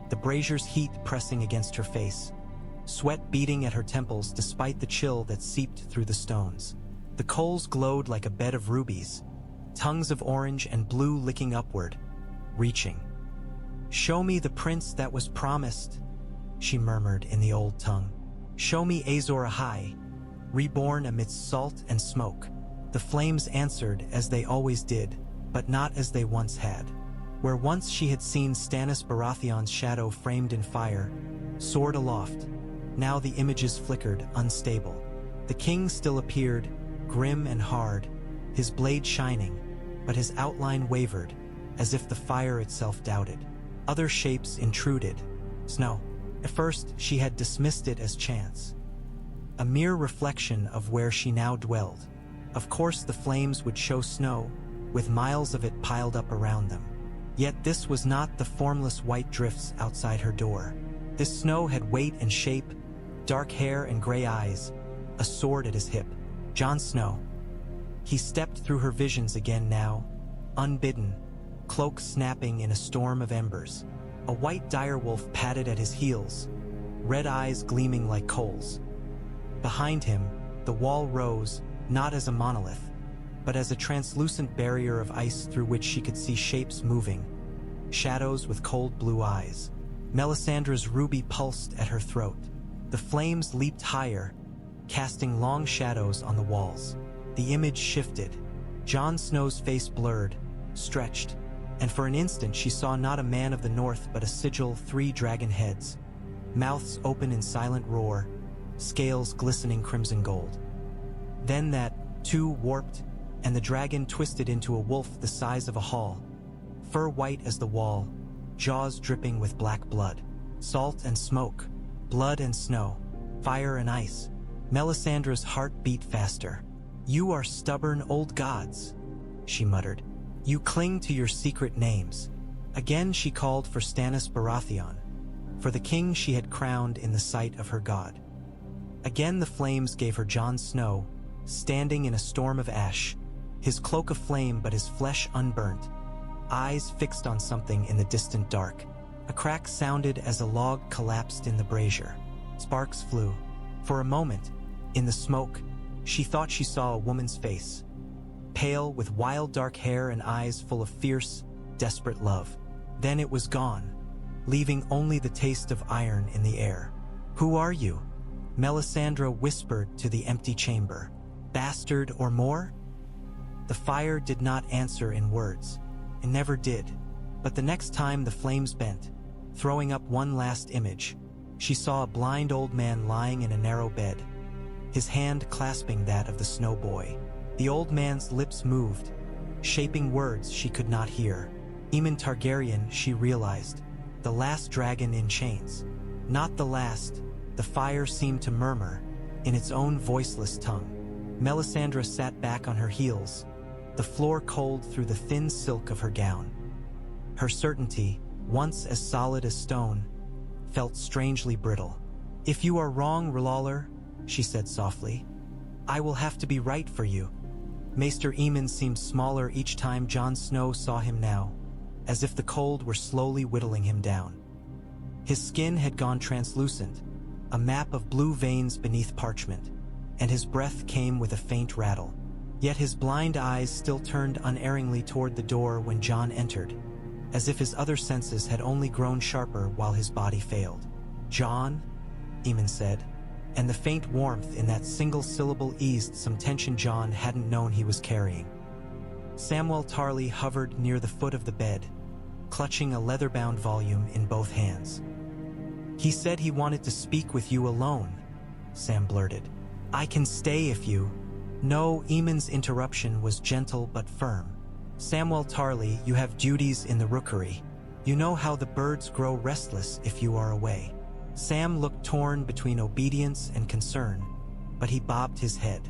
the brazier's heat pressing against her face, sweat beating at her temples despite the chill that seeped through the stones. The coals glowed like a bed of rubies, tongues of orange and blue licking upward, reaching. Show me the prince that was promised, she murmured in the old tongue. Show me Azor Ahai, reborn amidst salt and smoke. The flames answered as they always did, but not as they once had. Where once she had seen Stannis Baratheon's shadow framed in fire, sword aloft, now the images flickered, unstable. The king still appeared, grim and hard, his blade shining, but his outline wavered, as if the fire itself doubted. Other shapes intruded. Snow. At first, she had dismissed it as chance, a mere reflection of where she now dwelled. Of course the flames would show snow, with miles of it piled up around them. Yet this was not the formless white drifts outside her door. This snow had weight and shape, dark hair and gray eyes, a sword at his hip. Jon Snow. He stepped through her visions again now, unbidden, cloak snapping in a storm of embers. A white direwolf padded at his heels, red eyes gleaming like coals. Behind him, the wall rose, not as a monolith, but as a translucent barrier of ice through which she could see shapes moving, shadows with cold blue eyes. Melisandre's ruby pulsed at her throat. The flames leaped higher, casting long shadows on the walls. The image shifted. Jon Snow's face blurred, stretched, and for an instant she saw not a man of the north but a sigil, 3 dragon heads, mouths open in silent roar, scales glistening crimson gold. Then that, too, warped, and the dragon twisted into a wolf the size of a hall, fur white as the wall, jaws dripping with black blood. Salt and smoke, blood and snow, fire and ice. Melisandre's heart beat faster. You are stubborn old gods, she muttered. You cling to your secret names. Again she called for Stannis Baratheon, for the king she had crowned in the sight of her god. Again the flames gave her Jon Snow, standing in a storm of ash, his cloak of flame but his flesh unburnt, eyes fixed on something in the distant dark. A crack sounded as a log collapsed in the brazier. Sparks flew. For a moment, in the smoke, she thought she saw a woman's face, pale with wild dark hair and eyes full of fierce, desperate love. Then it was gone, leaving only the taste of iron in the air. Who are you? Melisandre whispered to the empty chamber. Bastard or more? The fire did not answer in words. It never did. But the next time the flames bent, throwing up one last image, She saw a blind old man lying in a narrow bed, his hand clasping that of the snow boy. The old man's lips moved, shaping words she could not hear. Aemon Targaryen, she realized, the last dragon in chains. Not the last, the fire seemed to murmur, in its own voiceless tongue. Melisandre sat back on her heels, the floor cold through the thin silk of her gown. Her certainty, once as solid as stone, felt strangely brittle. "If you are wrong, Rhaegar," she said softly, "I will have to be right for you." Maester Aemon seemed smaller each time Jon Snow saw him now, as if the cold were slowly whittling him down. His skin had gone translucent, a map of blue veins beneath parchment, and his breath came with a faint rattle. Yet his blind eyes still turned unerringly toward the door when Jon entered, as if his other senses had only grown sharper while his body failed. "Jon?" Aemon said, and the faint warmth in that single syllable eased some tension Jon hadn't known he was carrying. Samwell Tarly hovered near the foot of the bed, clutching a leather-bound volume in both hands. "He said he wanted to speak with you alone," Sam blurted. "I can stay if you—" No, Aemon's interruption was gentle but firm. "Samwell Tarly, you have duties in the rookery. You know how the birds grow restless if you are away." Sam looked torn between obedience and concern, but he bobbed his head.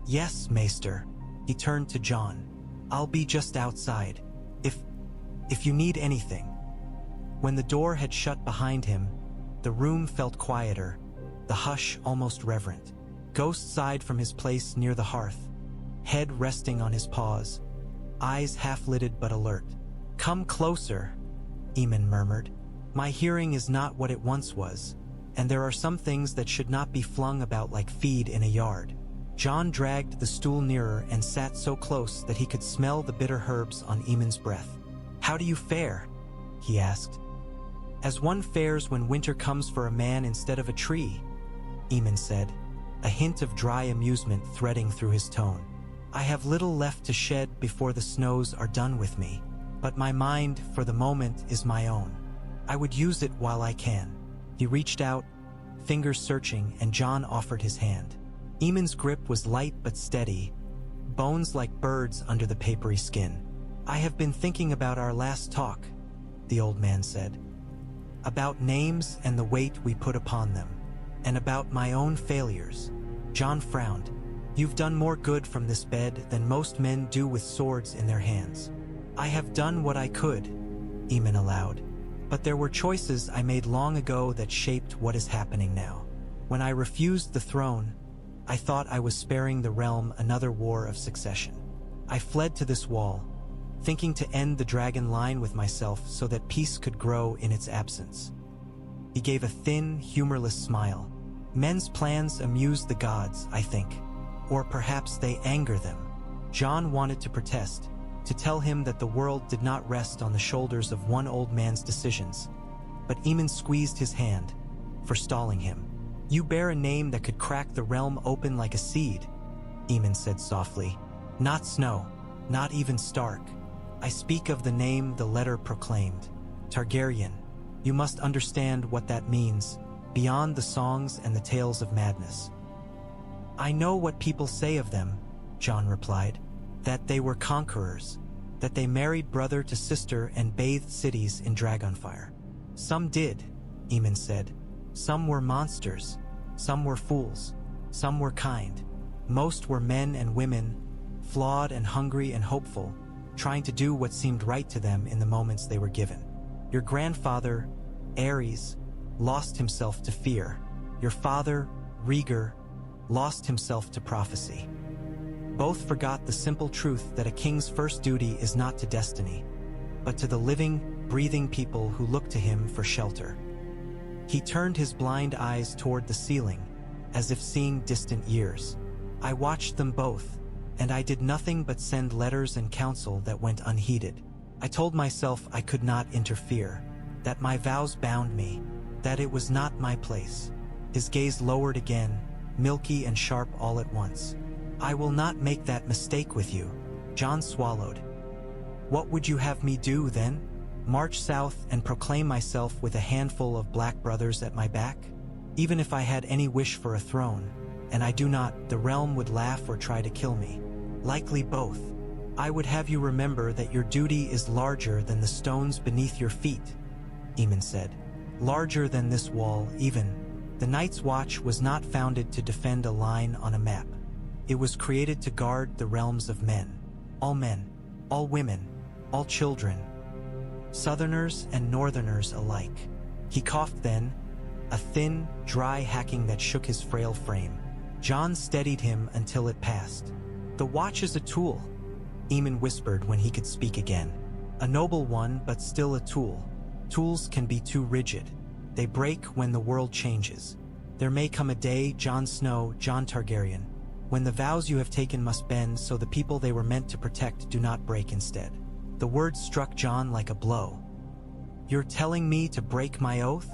"Yes, Maester." He turned to Jon. "I'll be just outside. If you need anything." When the door had shut behind him, the room felt quieter, the hush almost reverent. Ghost sighed from his place near the hearth, head resting on his paws, eyes half-lidded but alert. "Come closer," Aemon murmured. "My hearing is not what it once was, and there are some things that should not be flung about like feed in a yard." Jon dragged the stool nearer and sat so close that he could smell the bitter herbs on Aemon's breath. "How do you fare?" he asked. "As one fares when winter comes for a man instead of a tree," Aemon said, a hint of dry amusement threading through his tone. "I have little left to shed before the snows are done with me, but my mind, for the moment, is my own. I would use it while I can." He reached out, fingers searching, and Jon offered his hand. Aemon's grip was light but steady, bones like birds under the papery skin. "I have been thinking about our last talk," the old man said. "About names and the weight we put upon them, and about my own failures." Jon frowned. "You've done more good from this bed than most men do with swords in their hands." "I have done what I could," Aemon allowed. "But there were choices I made long ago that shaped what is happening now. When I refused the throne, I thought I was sparing the realm another war of succession. I fled to this wall, thinking to end the dragon line with myself so that peace could grow in its absence." He gave a thin, humorless smile. "Men's plans amuse the gods, I think. Or perhaps they anger them." Jon wanted to protest, to tell him that the world did not rest on the shoulders of one old man's decisions. But Aemon squeezed his hand, forestalling him. "You bear a name that could crack the realm open like a seed," Aemon said softly. "Not Snow, not even Stark. I speak of the name the letter proclaimed. Targaryen. You must understand what that means, beyond the songs and the tales of madness." "I know what people say of them," Jon replied. "That they were conquerors, that they married brother to sister and bathed cities in dragonfire." "Some did," Aemon said. "Some were monsters, some were fools, some were kind. Most were men and women, flawed and hungry and hopeful, trying to do what seemed right to them in the moments they were given. Your grandfather, Aerys, lost himself to fear. Your father, Rhaegar, lost himself to prophecy. Both forgot the simple truth that a king's first duty is not to destiny, but to the living, breathing people who look to him for shelter." He turned his blind eyes toward the ceiling, as if seeing distant years. "I watched them both, and I did nothing but send letters and counsel that went unheeded. I told myself I could not interfere, that my vows bound me, that it was not my place." His gaze lowered again, milky and sharp all at once. "I will not make that mistake with you." Jon swallowed. "What would you have me do, then? March south and proclaim myself with a handful of black brothers at my back?" Even if I had any wish for a throne, and I do not, the realm would laugh or try to kill me. Likely both. I would have you remember that your duty is larger than the stones beneath your feet, Aemon said. Larger than this wall, even. The Night's Watch was not founded to defend a line on a map. It was created to guard the realms of men, all women, all children, Southerners and Northerners alike. He coughed then, a thin, dry hacking that shook his frail frame. Jon steadied him until it passed. The watch is a tool, Aemon whispered when he could speak again. A noble one, but still a tool. Tools can be too rigid. They break when the world changes. There may come a day, Jon Snow, Jon Targaryen, when the vows you have taken must bend so the people they were meant to protect do not break instead. The words struck Jon like a blow. You're telling me to break my oath?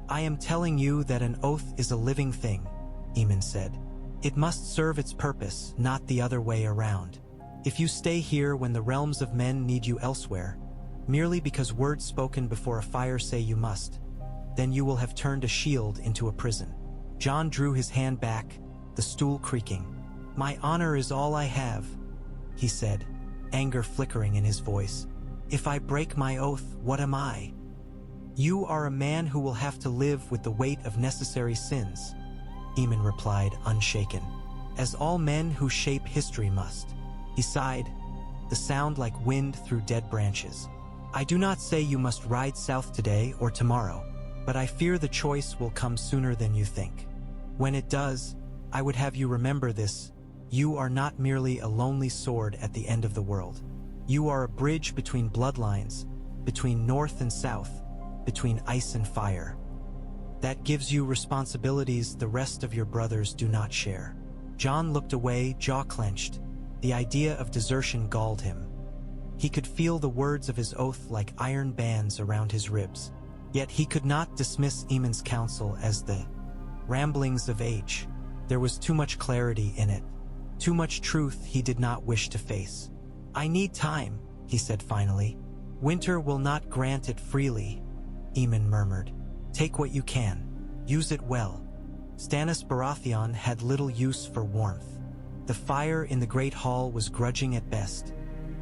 I am telling you that an oath is a living thing, Aemon said. It must serve its purpose, not the other way around. If you stay here when the realms of men need you elsewhere, merely because words spoken before a fire say you must, then you will have turned a shield into a prison. Jon drew his hand back, the stool creaking. My honor is all I have, he said, anger flickering in his voice. If I break my oath, what am I? You are a man who will have to live with the weight of necessary sins, Aemon replied, unshaken, as all men who shape history must. He sighed, the sound like wind through dead branches. I do not say you must ride south today or tomorrow, but I fear the choice will come sooner than you think. When it does, I would have you remember this. You are not merely a lonely sword at the end of the world. You are a bridge between bloodlines, between north and south, between ice and fire. That gives you responsibilities the rest of your brothers do not share. Jon looked away, jaw clenched. The idea of desertion galled him. He could feel the words of his oath like iron bands around his ribs. Yet he could not dismiss Aemon's counsel as the ramblings of age. There was too much clarity in it, too much truth he did not wish to face. I need time, he said finally. Winter will not grant it freely, Aemon murmured. Take what you can. Use it well. Stannis Baratheon had little use for warmth. The fire in the great hall was grudging at best,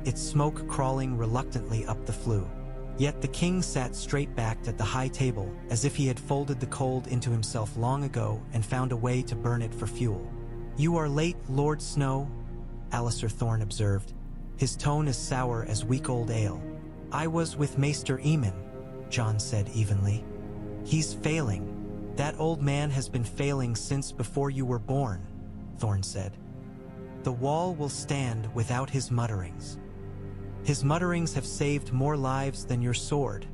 its smoke crawling reluctantly up the flue. Yet the king sat straight-backed at the high table, as if he had folded the cold into himself long ago and found a way to burn it for fuel. You are late, Lord Snow, Alliser Thorne observed, his tone as sour as week-old ale. I was with Maester Aemon, Jon said evenly. He's failing. That old man has been failing since before you were born, Thorne said. The wall will stand without his mutterings. His mutterings have saved more lives than your sword,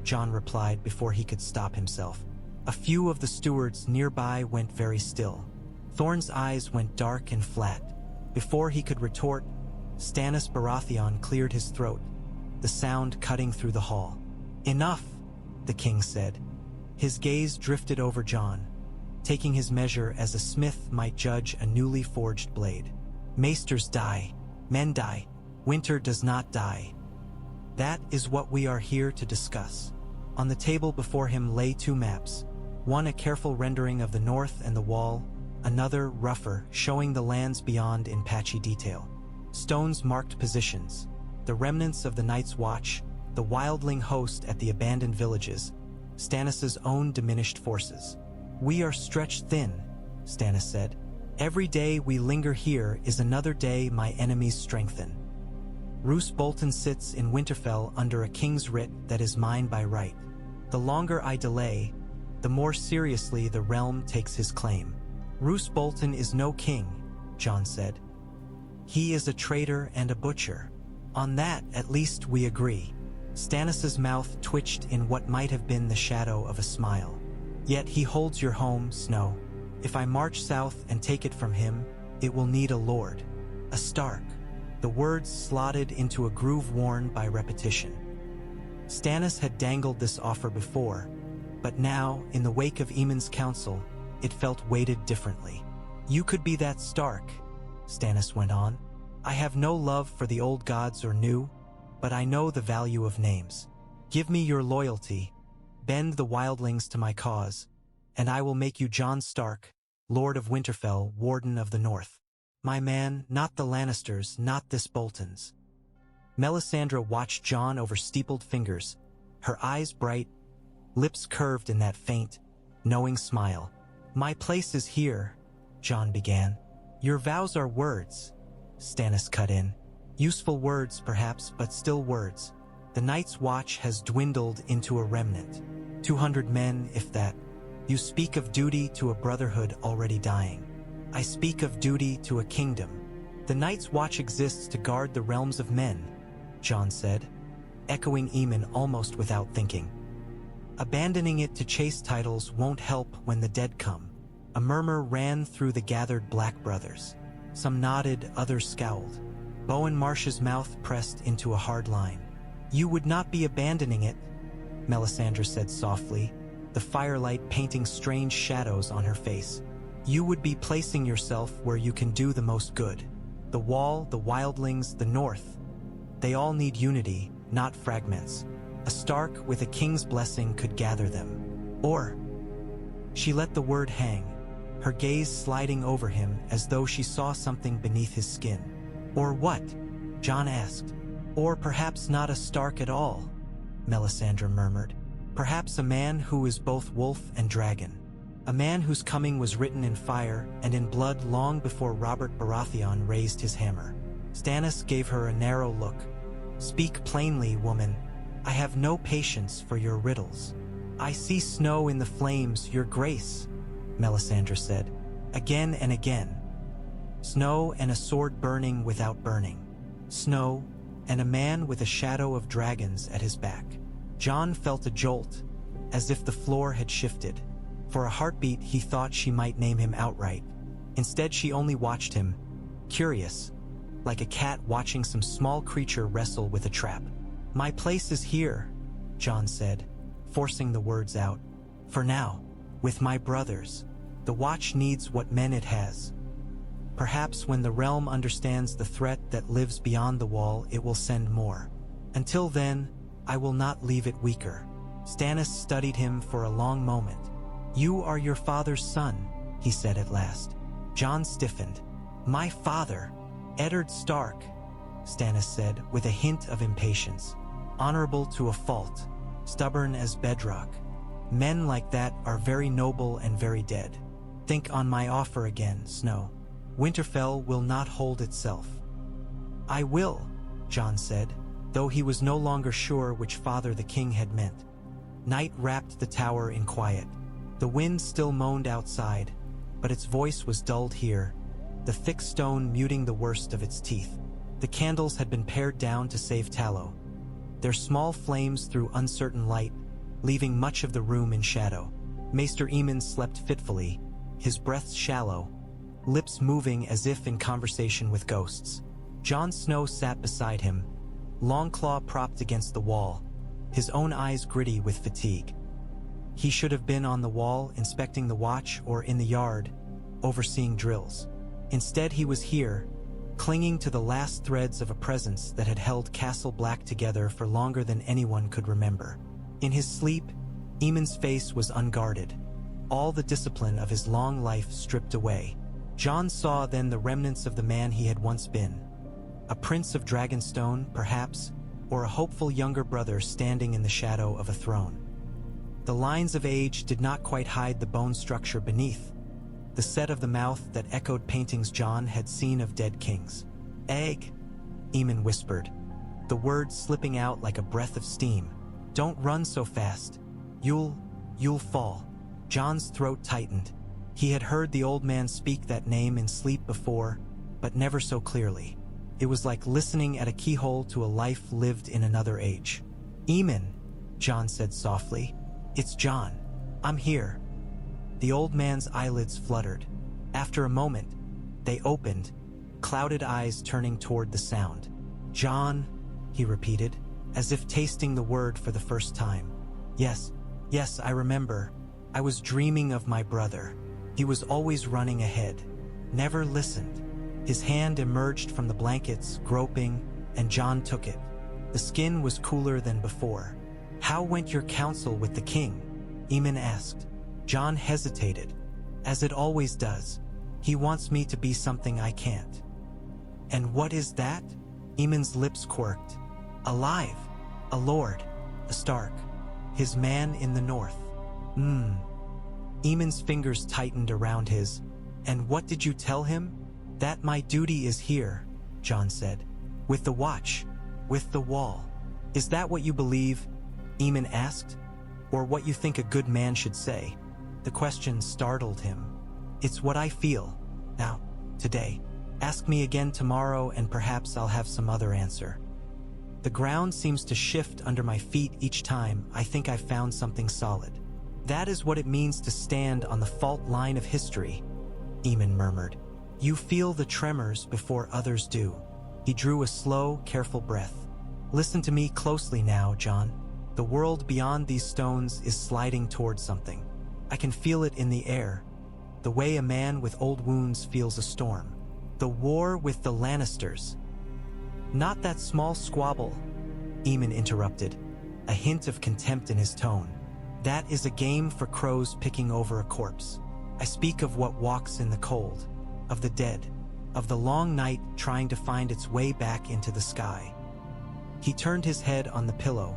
Jon replied before he could stop himself. A few of the stewards nearby went very still. Thorne's eyes went dark and flat. Before he could retort, Stannis Baratheon cleared his throat, the sound cutting through the hall. Enough, the king said. His gaze drifted over Jon, taking his measure as a smith might judge a newly forged blade. Maesters die, men die, winter does not die. That is what we are here to discuss. On the table before him lay two maps, one a careful rendering of the north and the wall, another rougher, showing the lands beyond in patchy detail. Stones marked positions, the remnants of the Night's Watch, the wildling host at the abandoned villages, Stannis' own diminished forces. We are stretched thin, Stannis said. Every day we linger here is another day my enemies strengthen. Roose Bolton sits in Winterfell under a king's writ that is mine by right. The longer I delay, the more seriously the realm takes his claim. Roose Bolton is no king, Jon said. He is a traitor and a butcher. On that, at least, we agree. Stannis' mouth twitched in what might have been the shadow of a smile. Yet he holds your home, Snow. If I march south and take it from him, it will need a lord, a Stark. The words slotted into a groove worn by repetition. Stannis had dangled this offer before, but now, in the wake of Aemon's counsel, it felt weighted differently. You could be that Stark, Stannis went on. I have no love for the old gods or new, but I know the value of names. Give me your loyalty, bend the wildlings to my cause, and I will make you Jon Stark, Lord of Winterfell, Warden of the North. My man, not the Lannisters, not this Bolton's." Melisandre watched Jon over steepled fingers, her eyes bright, lips curved in that faint, knowing smile. "My place is here," Jon began. "Your vows are words," Stannis cut in. "Useful words, perhaps, but still words. The Night's Watch has dwindled into a remnant. 200 men, if that. You speak of duty to a brotherhood already dying. I speak of duty to a kingdom. The Night's Watch exists to guard the realms of men," Jon said, echoing Aemon almost without thinking. "Abandoning it to chase titles won't help when the dead come." A murmur ran through the gathered Black brothers. Some nodded, others scowled. Bowen Marsh's mouth pressed into a hard line. "You would not be abandoning it," Melisandre said softly, the firelight painting strange shadows on her face. "You would be placing yourself where you can do the most good. The Wall, the Wildlings, the North. They all need unity, not fragments. A Stark with a king's blessing could gather them. Or..." She let the word hang, her gaze sliding over him as though she saw something beneath his skin. "Or what?" Jon asked. "Or perhaps not a Stark at all," Melisandre murmured. "Perhaps a man who is both wolf and dragon. A man whose coming was written in fire and in blood long before Robert Baratheon raised his hammer." Stannis gave her a narrow look. "Speak plainly, woman. I have no patience for your riddles." "I see snow in the flames, your grace," Melisandre said, again and again. "Snow and a sword burning without burning. Snow and a man with a shadow of dragons at his back." Jon felt a jolt, as if the floor had shifted. For a heartbeat he thought she might name him outright. Instead she only watched him, curious, like a cat watching some small creature wrestle with a trap. "My place is here," Jon said, forcing the words out. "For now, with my brothers. The Watch needs what men it has. Perhaps when the realm understands the threat that lives beyond the Wall, it will send more. Until then, I will not leave it weaker." Stannis studied him for a long moment. "You are your father's son," he said at last. Jon stiffened. "My father, Eddard Stark," Stannis said with a hint of impatience. "Honorable to a fault, stubborn as bedrock. Men like that are very noble and very dead. Think on my offer again, Snow. Winterfell will not hold itself." "I will," Jon said, though he was no longer sure which father the king had meant. Night wrapped the tower in quiet. The wind still moaned outside, but its voice was dulled here, the thick stone muting the worst of its teeth. The candles had been pared down to save tallow. Their small flames threw uncertain light, leaving much of the room in shadow. Maester Aemon slept fitfully, his breath shallow, lips moving as if in conversation with ghosts. Jon Snow sat beside him, Longclaw propped against the wall, his own eyes gritty with fatigue. He should have been on the wall, inspecting the Watch, or in the yard, overseeing drills. Instead he was here, clinging to the last threads of a presence that had held Castle Black together for longer than anyone could remember. In his sleep, Aemon's face was unguarded, all the discipline of his long life stripped away. Jon saw then the remnants of the man he had once been. A prince of Dragonstone, perhaps, or a hopeful younger brother standing in the shadow of a throne. The lines of age did not quite hide the bone structure beneath, the set of the mouth that echoed paintings Jon had seen of dead kings. "Egg," Aemon whispered, the words slipping out like a breath of steam. "Don't run so fast. You'll fall." Jon's throat tightened. He had heard the old man speak that name in sleep before, but never so clearly. It was like listening at a keyhole to a life lived in another age. "Aemon," Jon said softly. "It's Jon. I'm here." The old man's eyelids fluttered. After a moment, they opened, clouded eyes turning toward the sound. "Jon," he repeated, as if tasting the word for the first time. Yes, I remember. I was dreaming of my brother. He was always running ahead, never listened." His hand emerged from the blankets, groping, and Jon took it. The skin was cooler than before. "How went your counsel with the king?" Aemon asked. Jon hesitated, as it always does. He wants me to be something I can't. And what is that? Aemon's lips quirked. Alive. A lord. A Stark. His man in the north. Aemon's fingers tightened around his. And what did you tell him? That my duty is here, Jon said. With the watch. With the wall. Is that what you believe? Aemon asked. Or what you think a good man should say? The question startled him. It's what I feel. Now, today. Ask me again tomorrow and perhaps I'll have some other answer. The ground seems to shift under my feet each time I think I've found something solid. That is what it means to stand on the fault line of history, Aemon murmured. You feel the tremors before others do. He drew a slow, careful breath. Listen to me closely now, Jon. The world beyond these stones is sliding towards something. I can feel it in the air, the way a man with old wounds feels a storm. The war with the Lannisters. Not that small squabble, Aemon interrupted, a hint of contempt in his tone. That is a game for crows picking over a corpse. I speak of what walks in the cold, of the dead, of the long night trying to find its way back into the sky. He turned his head on the pillow,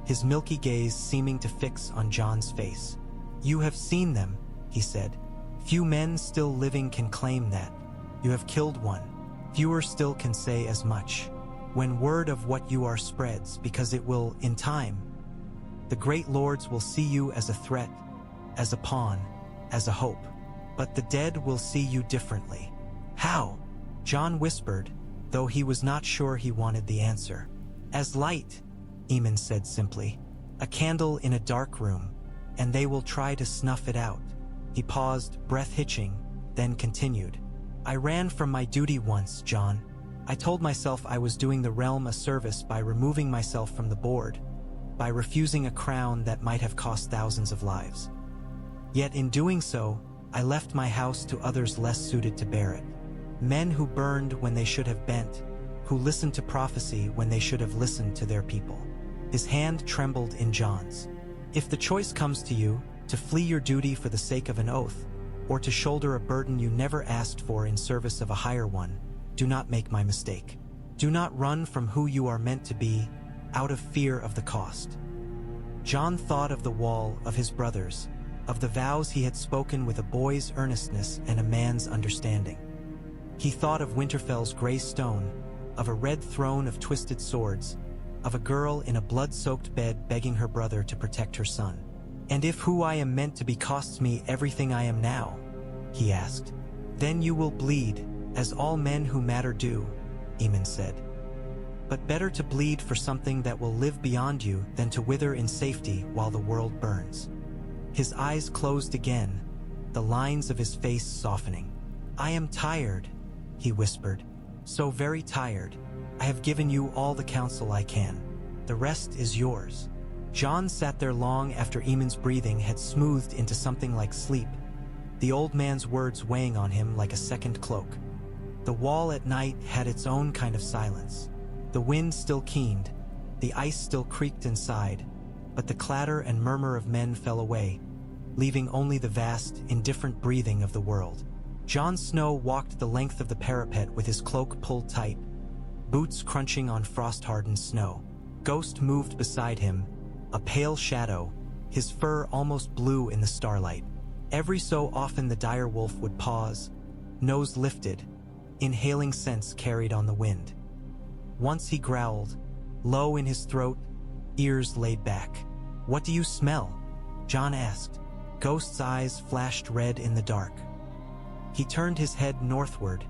his milky gaze seeming to fix on Jon's face. You have seen them, he said. Few men still living can claim that. You have killed one. Fewer still can say as much. When word of what you are spreads, because it will, in time, the great lords will see you as a threat, as a pawn, as a hope. But the dead will see you differently. How? Jon whispered, though he was not sure he wanted the answer. As light, Aemon said simply. A candle in a dark room, and they will try to snuff it out. He paused, breath hitching, then continued. I ran from my duty once, Jon. I told myself I was doing the realm a service by removing myself from the board, by refusing a crown that might have cost thousands of lives. Yet in doing so, I left my house to others less suited to bear it. Men who burned when they should have bent, who listened to prophecy when they should have listened to their people. His hand trembled in Jon's. If the choice comes to you, to flee your duty for the sake of an oath, or to shoulder a burden you never asked for in service of a higher one, do not make my mistake. Do not run from who you are meant to be, out of fear of the cost. Jon thought of the wall, of his brothers, of the vows he had spoken with a boy's earnestness and a man's understanding. He thought of Winterfell's gray stone, of a red throne of twisted swords, of a girl in a blood-soaked bed begging her brother to protect her son. And if who I am meant to be costs me everything I am now, he asked, then you will bleed, as all men who matter do, Aemon said. But better to bleed for something that will live beyond you than to wither in safety while the world burns. His eyes closed again, the lines of his face softening. I am tired, he whispered, so very tired. I have given you all the counsel I can. The rest is yours. Jon sat there long after Aemon's breathing had smoothed into something like sleep, the old man's words weighing on him like a second cloak. The wall at night had its own kind of silence. The wind still keened, the ice still creaked inside, but the clatter and murmur of men fell away, leaving only the vast, indifferent breathing of the world. Jon Snow walked the length of the parapet with his cloak pulled tight, boots crunching on frost-hardened snow. Ghost moved beside him, a pale shadow, his fur almost blue in the starlight. Every so often the dire wolf would pause, nose lifted, inhaling scents carried on the wind. Once he growled, low in his throat, ears laid back. What do you smell? Jon asked. Ghost's eyes flashed red in the dark. He turned his head northward,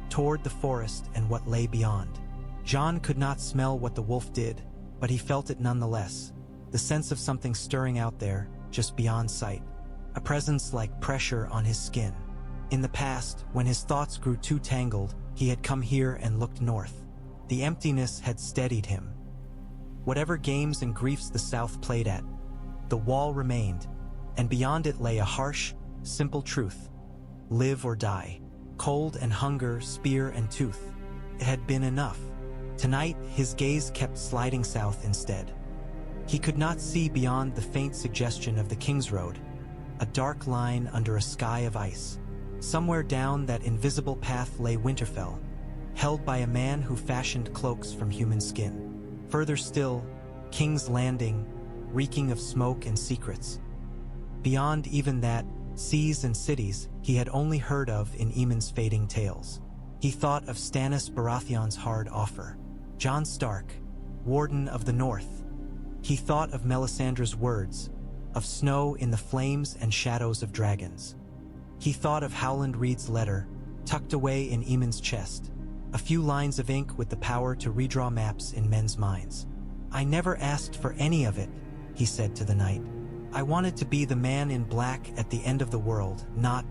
toward the forest and what lay beyond. Jon could not smell what the wolf did, but he felt it nonetheless, the sense of something stirring out there, just beyond sight, a presence like pressure on his skin. In the past, when his thoughts grew too tangled, he had come here and looked north. The emptiness had steadied him. Whatever games and griefs the South played at, the wall remained, and beyond it lay a harsh, simple truth. Live or die. Cold and hunger, spear and tooth. It had been enough. Tonight, his gaze kept sliding south instead. He could not see beyond the faint suggestion of the King's Road, a dark line under a sky of ice. Somewhere down that invisible path lay Winterfell, held by a man who fashioned cloaks from human skin. Further still, King's Landing, reeking of smoke and secrets. Beyond even that, seas and cities he had only heard of in Aemon's fading tales. He thought of Stannis Baratheon's hard offer. Jon Stark, Warden of the North. He thought of Melisandre's words, of snow in the flames and shadows of dragons. He thought of Howland Reed's letter, tucked away in Aemon's chest, a few lines of ink with the power to redraw maps in men's minds. "I never asked for any of it," he said to the night. "I wanted to be the man in black at the end of the world, not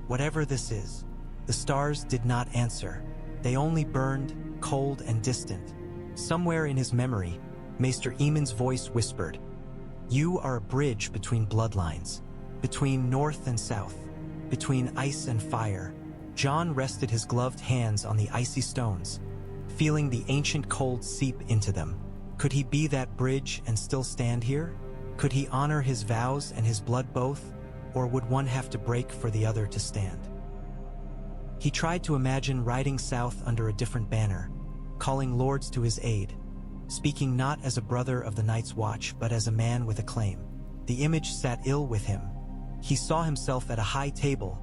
whatever this is." The stars did not answer. They only burned, cold and distant. Somewhere in his memory, Maester Aemon's voice whispered, "You are a bridge between bloodlines, between north and south, between ice and fire." Jon rested his gloved hands on the icy stones, feeling the ancient cold seep into them. Could he be that bridge and still stand here? Could he honor his vows and his blood both, or would one have to break for the other to stand? He tried to imagine riding south under a different banner, calling lords to his aid, speaking not as a brother of the Night's Watch but as a man with a claim. The image sat ill with him. He saw himself at a high table,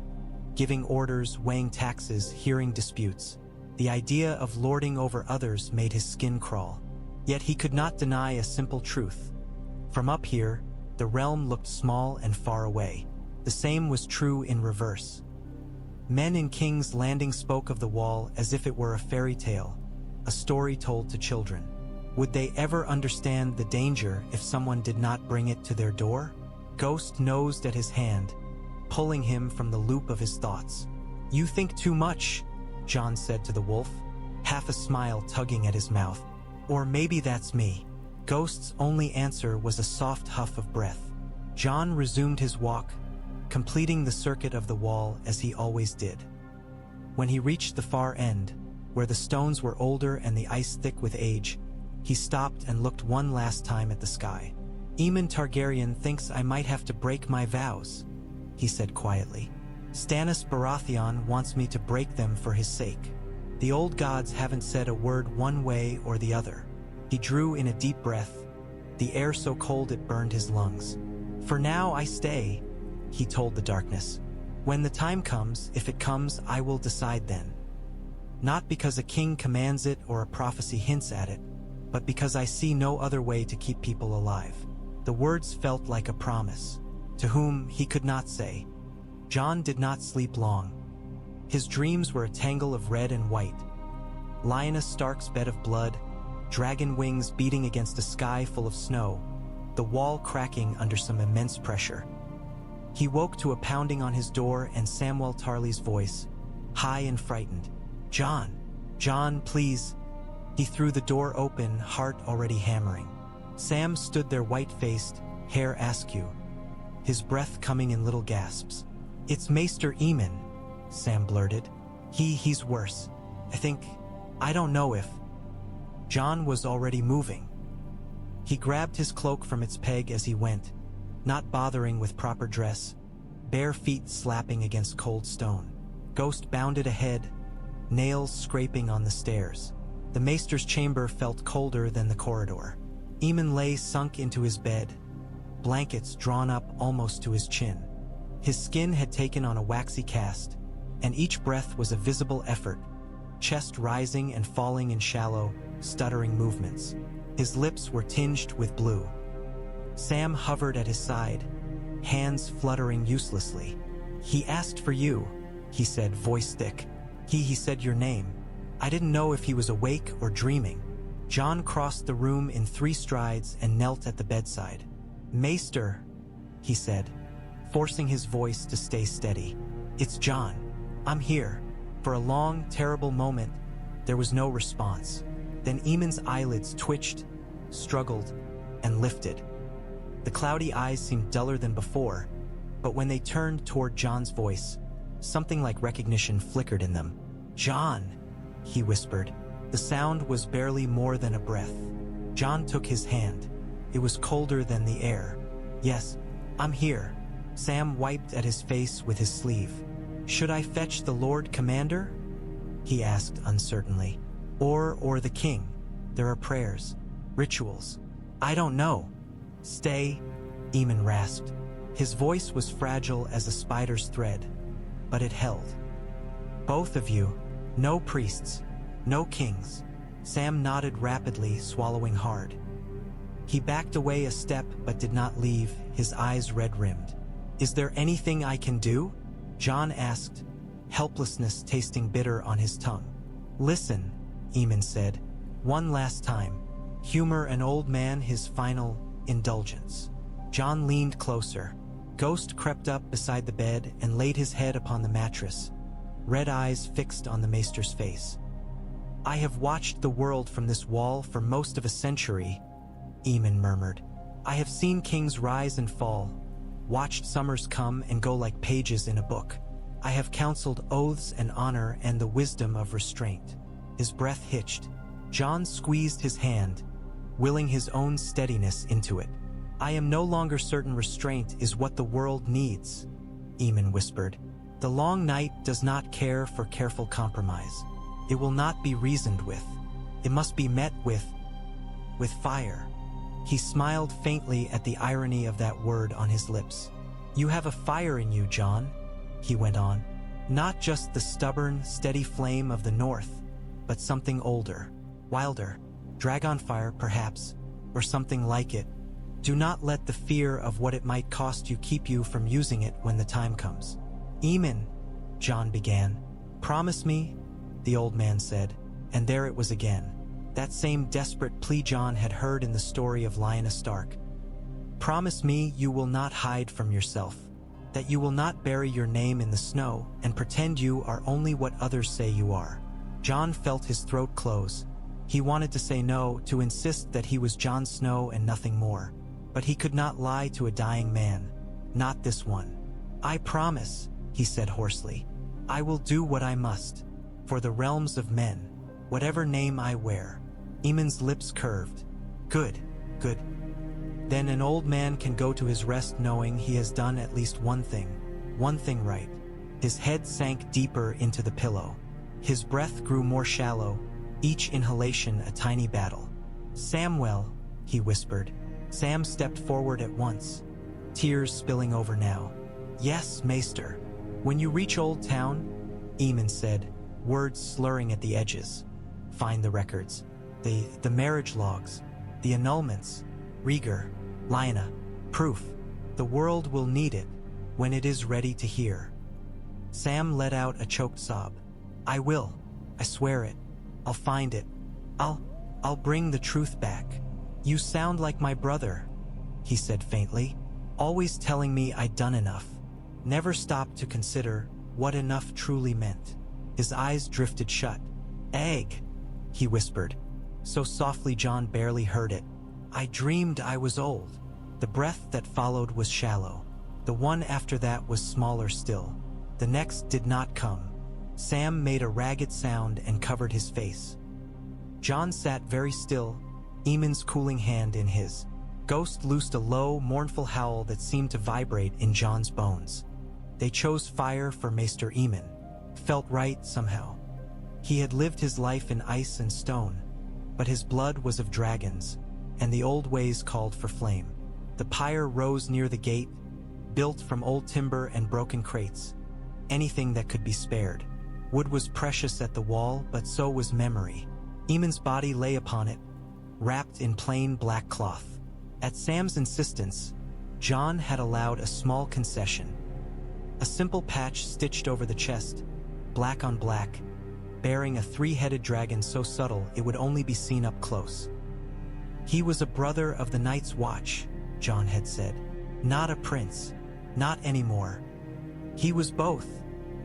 giving orders, weighing taxes, hearing disputes. The idea of lording over others made his skin crawl. Yet he could not deny a simple truth. From up here, the realm looked small and far away. The same was true in reverse. Men in King's Landing spoke of the wall as if it were a fairy tale, a story told to children. Would they ever understand the danger if someone did not bring it to their door? Ghost nosed at his hand, pulling him from the loop of his thoughts. "You think too much," Jon said to the wolf, half a smile tugging at his mouth. "Or maybe that's me." Ghost's only answer was a soft huff of breath. Jon resumed his walk, completing the circuit of the wall as he always did. When he reached the far end, where the stones were older and the ice thick with age, he stopped and looked one last time at the sky. "Aemon Targaryen thinks I might have to break my vows," he said quietly. "Stannis Baratheon wants me to break them for his sake. The old gods haven't said a word one way or the other." He drew in a deep breath, the air so cold it burned his lungs. "For now I stay," he told the darkness. "When the time comes, if it comes, I will decide then. Not because a king commands it or a prophecy hints at it, but because I see no other way to keep people alive." The words felt like a promise. To whom, he could not say. Jon did not sleep long. His dreams were a tangle of red and white. Lyanna Stark's bed of blood, dragon wings beating against a sky full of snow, the wall cracking under some immense pressure. He woke to a pounding on his door and Samwell Tarly's voice, high and frightened. "Jon! Jon, please!" He threw the door open, heart already hammering. Sam stood there white-faced, hair askew, his breath coming in little gasps. "It's Maester Aemon," Sam blurted. He's worse. I don't know if..." Jon was already moving. He grabbed his cloak from its peg as he went, not bothering with proper dress, bare feet slapping against cold stone. Ghost bounded ahead, nails scraping on the stairs. The Maester's chamber felt colder than the corridor. Aemon lay sunk into his bed, blankets drawn up almost to his chin. His skin had taken on a waxy cast, and each breath was a visible effort, chest rising and falling in shallow, stuttering movements. His lips were tinged with blue. Sam hovered at his side, hands fluttering uselessly. "He asked for you," he said, voice thick. He said your name. I didn't know if he was awake or dreaming." Jon crossed the room in 3 strides and knelt at the bedside. "Maester," he said, forcing his voice to stay steady. "It's Jon. I'm here." For a long, terrible moment, there was no response. Then Aemon's eyelids twitched, struggled, and lifted. The cloudy eyes seemed duller than before, but when they turned toward Jon's voice, something like recognition flickered in them. "Jon," he whispered. The sound was barely more than a breath. Jon took his hand. It was colder than the air. "Yes, I'm here." Sam wiped at his face with his sleeve. "Should I fetch the Lord Commander?" he asked uncertainly. Or the king. There are prayers, rituals. I don't know." "Stay," Aemon rasped. His voice was fragile as a spider's thread, but it held. "Both of you. No priests. No kings." Sam nodded rapidly, swallowing hard. He backed away a step but did not leave, his eyes red-rimmed. "Is there anything I can do?" Jon asked, helplessness tasting bitter on his tongue. "Listen," Aemon said, "one last time. Humor an old man his final indulgence." Jon leaned closer. Ghost crept up beside the bed and laid his head upon the mattress, red eyes fixed on the Maester's face. "I have watched the world from this wall for most of a century," Aemon murmured. "I have seen kings rise and fall, watched summers come and go like pages in a book. I have counseled oaths and honor and the wisdom of restraint." His breath hitched. Jon squeezed his hand, willing his own steadiness into it. "I am no longer certain restraint is what the world needs," Aemon whispered. "The long night does not care for careful compromise. It will not be reasoned with. It must be met with fire." He smiled faintly at the irony of that word on his lips. "You have a fire in you, Jon," he went on. "Not just the stubborn, steady flame of the north, but something older, wilder, dragonfire perhaps, or something like it. Do not let the fear of what it might cost you keep you from using it when the time comes." "Aemon," Jon began. "Promise me," the old man said, and there it was again. That same desperate plea Jon had heard in the story of Lyanna Stark. "Promise me you will not hide from yourself, that you will not bury your name in the snow and pretend you are only what others say you are." Jon felt his throat close. He wanted to say no, to insist that he was Jon Snow and nothing more. But he could not lie to a dying man. Not this one. "I promise," he said hoarsely. "I will do what I must. For the realms of men, whatever name I wear." Aemon's lips curved. "Good, good. Then an old man can go to his rest knowing he has done at least one thing right." His head sank deeper into the pillow. His breath grew more shallow, each inhalation a tiny battle. "Samwell," he whispered. Sam stepped forward at once, tears spilling over now. "Yes, Maester. When you reach Old Town," Aemon said, words slurring at the edges. "Find the records. The marriage logs. The annulments. Rhaegar. Lyanna. Proof. The world will need it when it is ready to hear." Sam let out a choked sob. "I will. I swear it. I'll find it. I'll bring the truth back." "You sound like my brother," he said faintly, "always telling me I'd done enough. Never stopped to consider what enough truly meant." His eyes drifted shut. "Egg," he whispered, so softly Jon barely heard it. "I dreamed I was old." The breath that followed was shallow. The one after that was smaller still. The next did not come. Sam made a ragged sound and covered his face. Jon sat very still, Aemon's cooling hand in his. Ghost loosed a low, mournful howl that seemed to vibrate in Jon's bones. They chose fire for Maester Aemon. Felt right somehow. He had lived his life in ice and stone, but his blood was of dragons, and the old ways called for flame. The pyre rose near the gate, built from old timber and broken crates. Anything that could be spared. Wood was precious at the wall, but so was memory. Aemon's body lay upon it, wrapped in plain black cloth. At Sam's insistence, Jon had allowed a small concession. A simple patch stitched over the chest, black on black, bearing a three-headed dragon so subtle it would only be seen up close. He was a brother of the Night's Watch, Jon had said. Not a prince. Not anymore. He was both,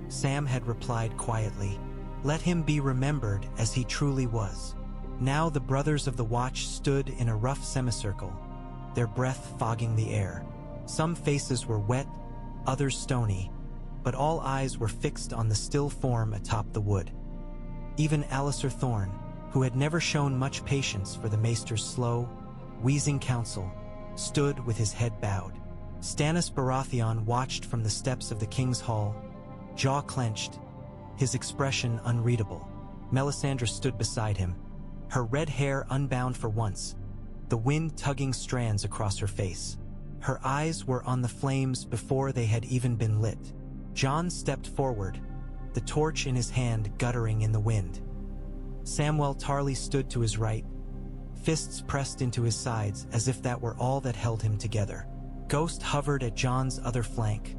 Sam had replied quietly. Let him be remembered as he truly was. Now the brothers of the Watch stood in a rough semicircle, their breath fogging the air. Some faces were wet, others stony, but all eyes were fixed on the still form atop the wood. Even Alliser Thorne, who had never shown much patience for the Maester's slow, wheezing counsel, stood with his head bowed. Stannis Baratheon watched from the steps of the king's hall, jaw clenched, his expression unreadable. Melisandre stood beside him, her red hair unbound for once, the wind tugging strands across her face. Her eyes were on the flames before they had even been lit. Jon stepped forward, the torch in his hand guttering in the wind. Samwell Tarly stood to his right, fists pressed into his sides as if that were all that held him together. Ghost hovered at Jon's other flank,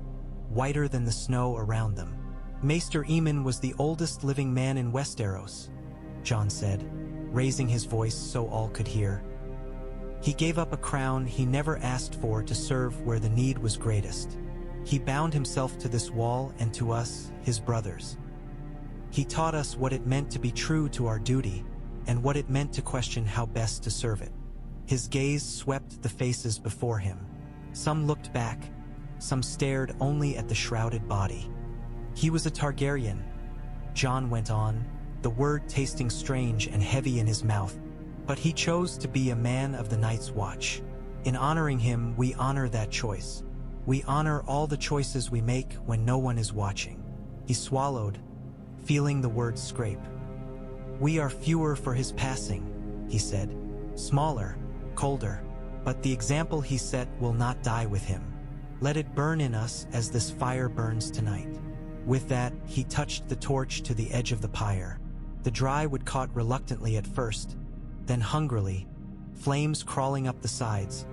whiter than the snow around them. Maester Aemon was the oldest living man in Westeros, Jon said, raising his voice so all could hear. He gave up a crown he never asked for to serve where the need was greatest. He bound himself to this wall and to us, his brothers. He taught us what it meant to be true to our duty, and what it meant to question how best to serve it. His gaze swept the faces before him. Some looked back, some stared only at the shrouded body. He was a Targaryen, Jon went on, the word tasting strange and heavy in his mouth, but he chose to be a man of the Night's Watch. In honoring him, we honor that choice. We honor all the choices we make when no one is watching. He swallowed, feeling the words scrape. We are fewer for his passing, he said. Smaller, colder, but the example he set will not die with him. Let it burn in us as this fire burns tonight. With that, he touched the torch to the edge of the pyre. The dry wood caught reluctantly at first, then hungrily, flames crawling up the sides,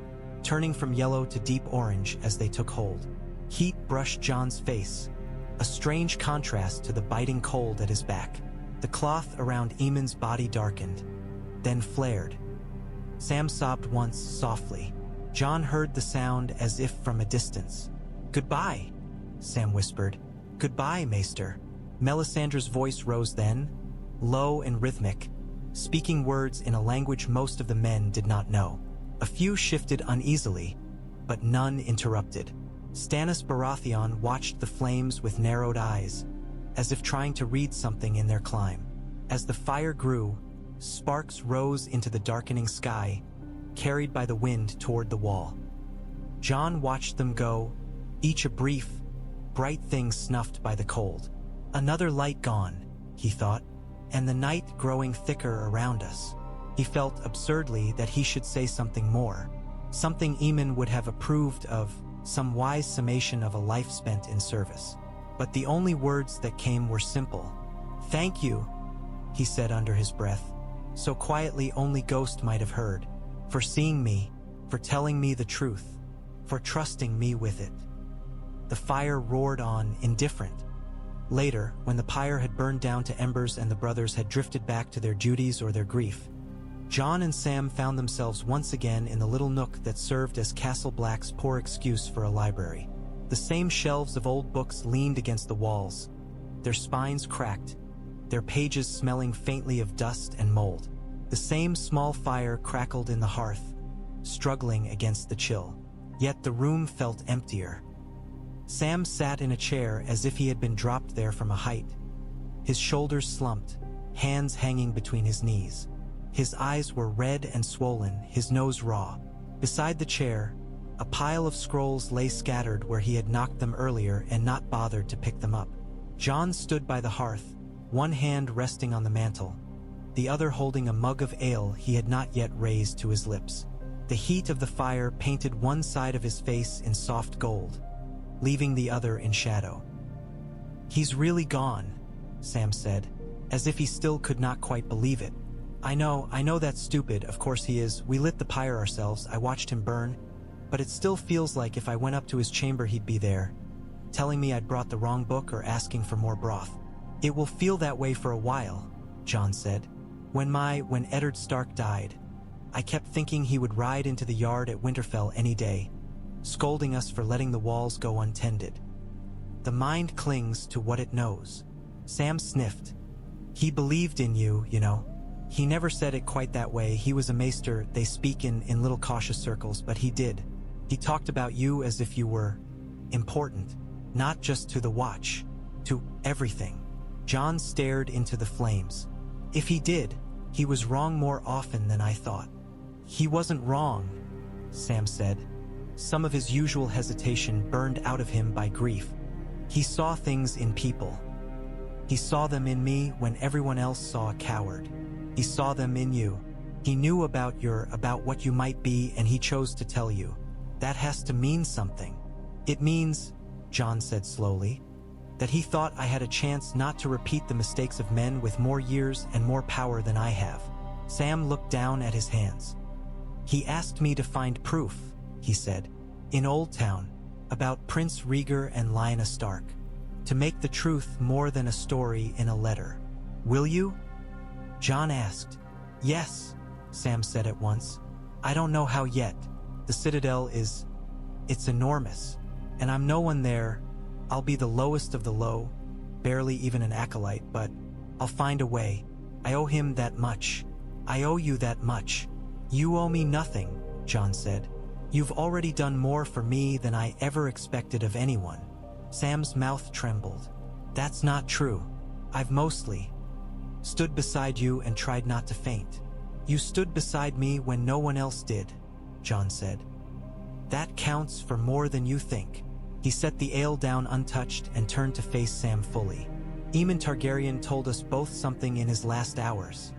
turning from yellow to deep orange as they took hold. Heat brushed Jon's face, a strange contrast to the biting cold at his back. The cloth around Aemon's body darkened, then flared. Sam sobbed once softly. Jon heard the sound as if from a distance. "Goodbye," Sam whispered. "Goodbye, Maester." Melisandre's voice rose then, low and rhythmic, speaking words in a language most of the men did not know. A few shifted uneasily, but none interrupted. Stannis Baratheon watched the flames with narrowed eyes, as if trying to read something in their climb. As the fire grew, sparks rose into the darkening sky, carried by the wind toward the wall. Jon watched them go, each a brief, bright thing snuffed by the cold. Another light gone, he thought, and the night growing thicker around us. He felt absurdly that he should say something more, something Aemon would have approved of, some wise summation of a life spent in service. But the only words that came were simple. "Thank you," he said under his breath, so quietly only Ghost might have heard, "for seeing me, for telling me the truth, for trusting me with it." The fire roared on, indifferent. Later, when the pyre had burned down to embers and the brothers had drifted back to their duties or their grief, Jon and Sam found themselves once again in the little nook that served as Castle Black's poor excuse for a library. The same shelves of old books leaned against the walls, their spines cracked, their pages smelling faintly of dust and mold. The same small fire crackled in the hearth, struggling against the chill. Yet the room felt emptier. Sam sat in a chair as if he had been dropped there from a height. His shoulders slumped, hands hanging between his knees. His eyes were red and swollen, his nose raw. Beside the chair, a pile of scrolls lay scattered where he had knocked them earlier and not bothered to pick them up. Jon stood by the hearth, one hand resting on the mantel, the other holding a mug of ale he had not yet raised to his lips. The heat of the fire painted one side of his face in soft gold, leaving the other in shadow. "He's really gone," Sam said, as if he still could not quite believe it. I know that's stupid, of course he is. We lit the pyre ourselves, I watched him burn, but it still feels like if I went up to his chamber he'd be there, telling me I'd brought the wrong book or asking for more broth. It will feel that way for a while, Jon said. When Eddard Stark died, I kept thinking he would ride into the yard at Winterfell any day, scolding us for letting the walls go untended. The mind clings to what it knows. Sam sniffed. He believed in you, you know. He never said it quite that way. He was a maester, they speak in little cautious circles, but he did. He talked about you as if you were important, not just to the watch, to everything. Jon stared into the flames. If he did, he was wrong more often than I thought. He wasn't wrong, Sam said. Some of his usual hesitation burned out of him by grief. He saw things in people. He saw them in me when everyone else saw a coward. He saw them in you. He knew about what you might be, and he chose to tell you. That has to mean something. It means, Jon said slowly, that he thought I had a chance not to repeat the mistakes of men with more years and more power than I have. Sam looked down at his hands. He asked me to find proof, he said, in Old Town, about Prince Rhaegar and Lyanna Stark, to make the truth more than a story in a letter. Will you? Jon asked. Yes, Sam said at once. I don't know how yet. The Citadel it's enormous, and I'm no one there. I'll be the lowest of the low, barely even an acolyte, but I'll find a way. I owe him that much. I owe you that much. You owe me nothing, Jon said. You've already done more for me than I ever expected of anyone. Sam's mouth trembled. That's not true. I've mostly stood beside you and tried not to faint. You stood beside me when no one else did, Jon said. That counts for more than you think. He set the ale down untouched and turned to face Sam fully. Aemon Targaryen told us both something in his last hours,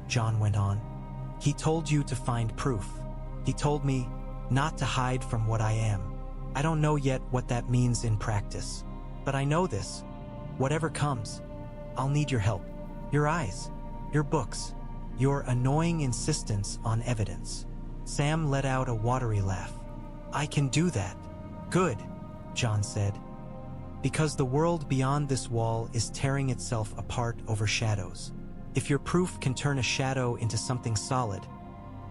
Jon went on. He told you to find proof. He told me not to hide from what I am. I don't know yet what that means in practice, but I know this. Whatever comes, I'll need your help. Your eyes, your books, your annoying insistence on evidence. Sam let out a watery laugh. I can do that. Good, Jon said. Because the world beyond this wall is tearing itself apart over shadows. If your proof can turn a shadow into something solid,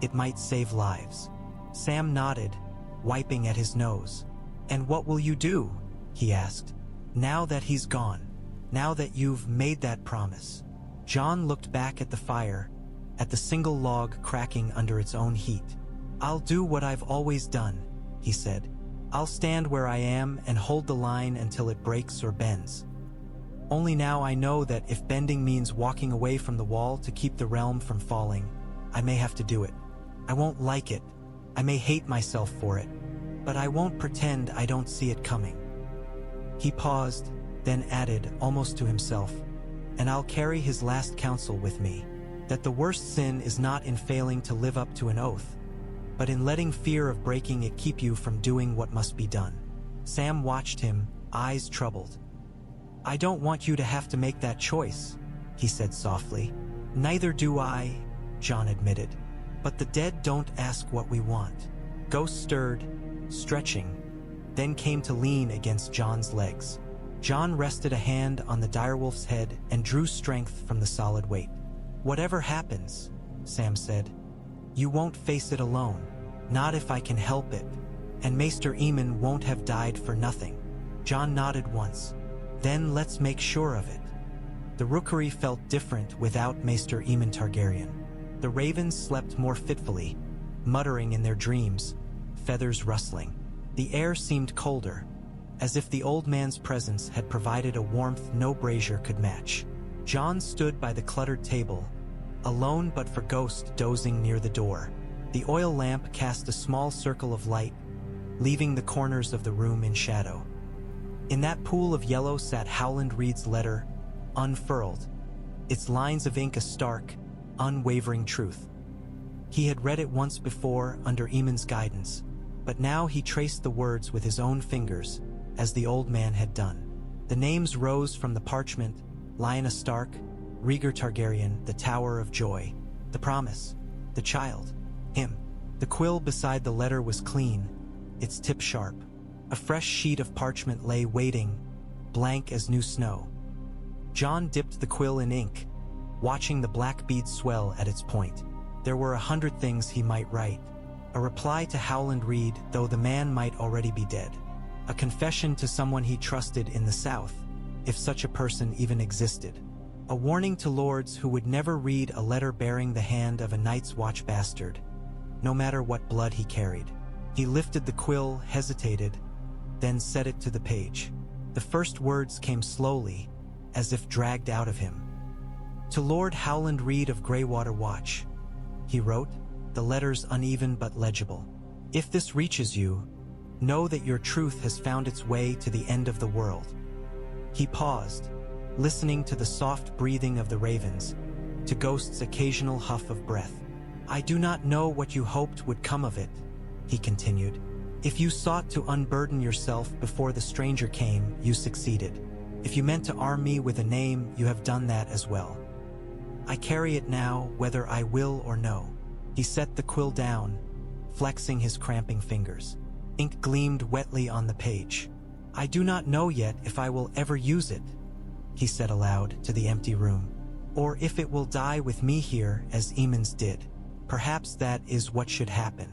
it might save lives. Sam nodded, wiping at his nose. And what will you do? He asked. Now that he's gone. Now that you've made that promise. Jon looked back at the fire, at the single log cracking under its own heat. I'll do what I've always done, he said. I'll stand where I am and hold the line until it breaks or bends. Only now I know that if bending means walking away from the wall to keep the realm from falling, I may have to do it. I won't like it. I may hate myself for it, but I won't pretend I don't see it coming. He paused, then added, almost to himself, and I'll carry his last counsel with me, that the worst sin is not in failing to live up to an oath, but in letting fear of breaking it keep you from doing what must be done. Sam watched him, eyes troubled. I don't want you to have to make that choice, he said softly. Neither do I, Jon admitted. But the dead don't ask what we want. Ghost stirred, stretching, then came to lean against Jon's legs. Jon rested a hand on the direwolf's head and drew strength from the solid weight. Whatever happens, Sam said, you won't face it alone. Not if I can help it. And Maester Aemon won't have died for nothing. Jon nodded once. Then let's make sure of it. The rookery felt different without Maester Aemon Targaryen. The ravens slept more fitfully, muttering in their dreams, feathers rustling. The air seemed colder, as if the old man's presence had provided a warmth no brazier could match. Jon stood by the cluttered table, alone but for Ghost dozing near the door. The oil lamp cast a small circle of light, leaving the corners of the room in shadow. In that pool of yellow sat Howland Reed's letter, unfurled, its lines of ink a stark, unwavering truth. He had read it once before under Aemon's guidance, but now he traced the words with his own fingers, as the old man had done. The names rose from the parchment: Lyanna Stark, Rhaegar Targaryen, the Tower of Joy, the promise, the child, him. The quill beside the letter was clean, its tip sharp. A fresh sheet of parchment lay waiting, blank as new snow. Jon dipped the quill in ink, watching the black bead swell at its point. There were 100 things he might write. A reply to Howland Reed, though the man might already be dead. A confession to someone he trusted in the South, if such a person even existed. A warning to lords who would never read a letter bearing the hand of a Night's Watch bastard, no matter what blood he carried. He lifted the quill, hesitated, then set it to the page. The first words came slowly, as if dragged out of him. To Lord Howland Reed of Greywater Watch, he wrote, the letters uneven but legible. If this reaches you, Know that your truth has found its way to the end of the world." He paused, listening to the soft breathing of the ravens, to Ghost's occasional huff of breath. "I do not know what you hoped would come of it," he continued. "If you sought to unburden yourself before the stranger came, you succeeded. If you meant to arm me with a name, you have done that as well. I carry it now, whether I will or no." He set the quill down, flexing his cramping fingers. Ink gleamed wetly on the page. "I do not know yet if I will ever use it," he said aloud to the empty room, "or if it will die with me here as Aemon's did. Perhaps that is what should happen.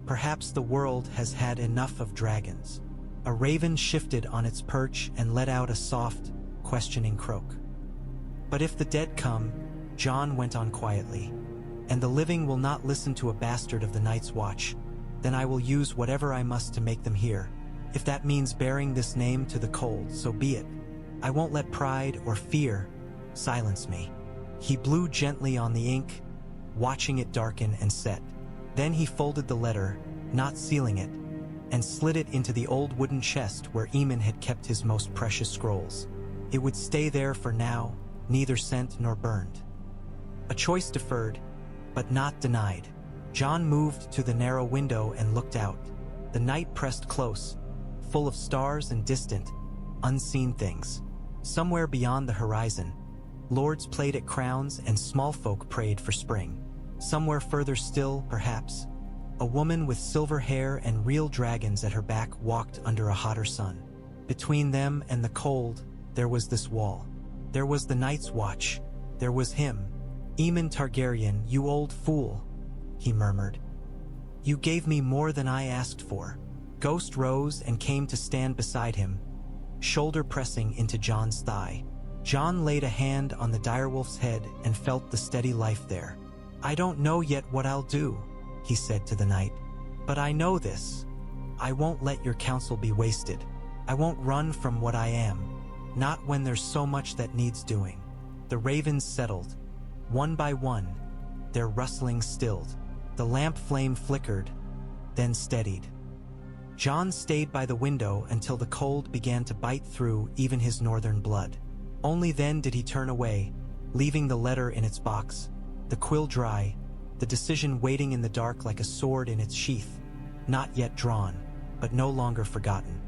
Perhaps the world has had enough of dragons." A raven shifted on its perch and let out a soft, questioning croak. "But if the dead come," Jon went on quietly, "and the living will not listen to a bastard of the Night's Watch, then I will use whatever I must to make them hear. If that means bearing this name to the cold, so be it. I won't let pride or fear silence me." He blew gently on the ink, watching it darken and set. Then he folded the letter, not sealing it, and slid it into the old wooden chest where Aemon had kept his most precious scrolls. It would stay there for now, neither sent nor burned. A choice deferred, but not denied. Jon moved to the narrow window and looked out. The night pressed close, full of stars and distant, unseen things. Somewhere beyond the horizon, lords played at crowns and small folk prayed for spring. Somewhere further still, perhaps, a woman with silver hair and real dragons at her back walked under a hotter sun. Between them and the cold, there was this wall. There was the Night's Watch. There was him. "Aemon Targaryen, you old fool," he murmured. "You gave me more than I asked for." Ghost rose and came to stand beside him, shoulder pressing into Jon's thigh. Jon laid a hand on the direwolf's head and felt the steady life there. "I don't know yet what I'll do," he said to the night. "But I know this. I won't let your counsel be wasted. I won't run from what I am, not when there's so much that needs doing." The ravens settled. One by one, their rustling stilled. The lamp flame flickered, then steadied. Jon stayed by the window until the cold began to bite through even his northern blood. Only then did he turn away, leaving the letter in its box, the quill dry, the decision waiting in the dark like a sword in its sheath, not yet drawn, but no longer forgotten.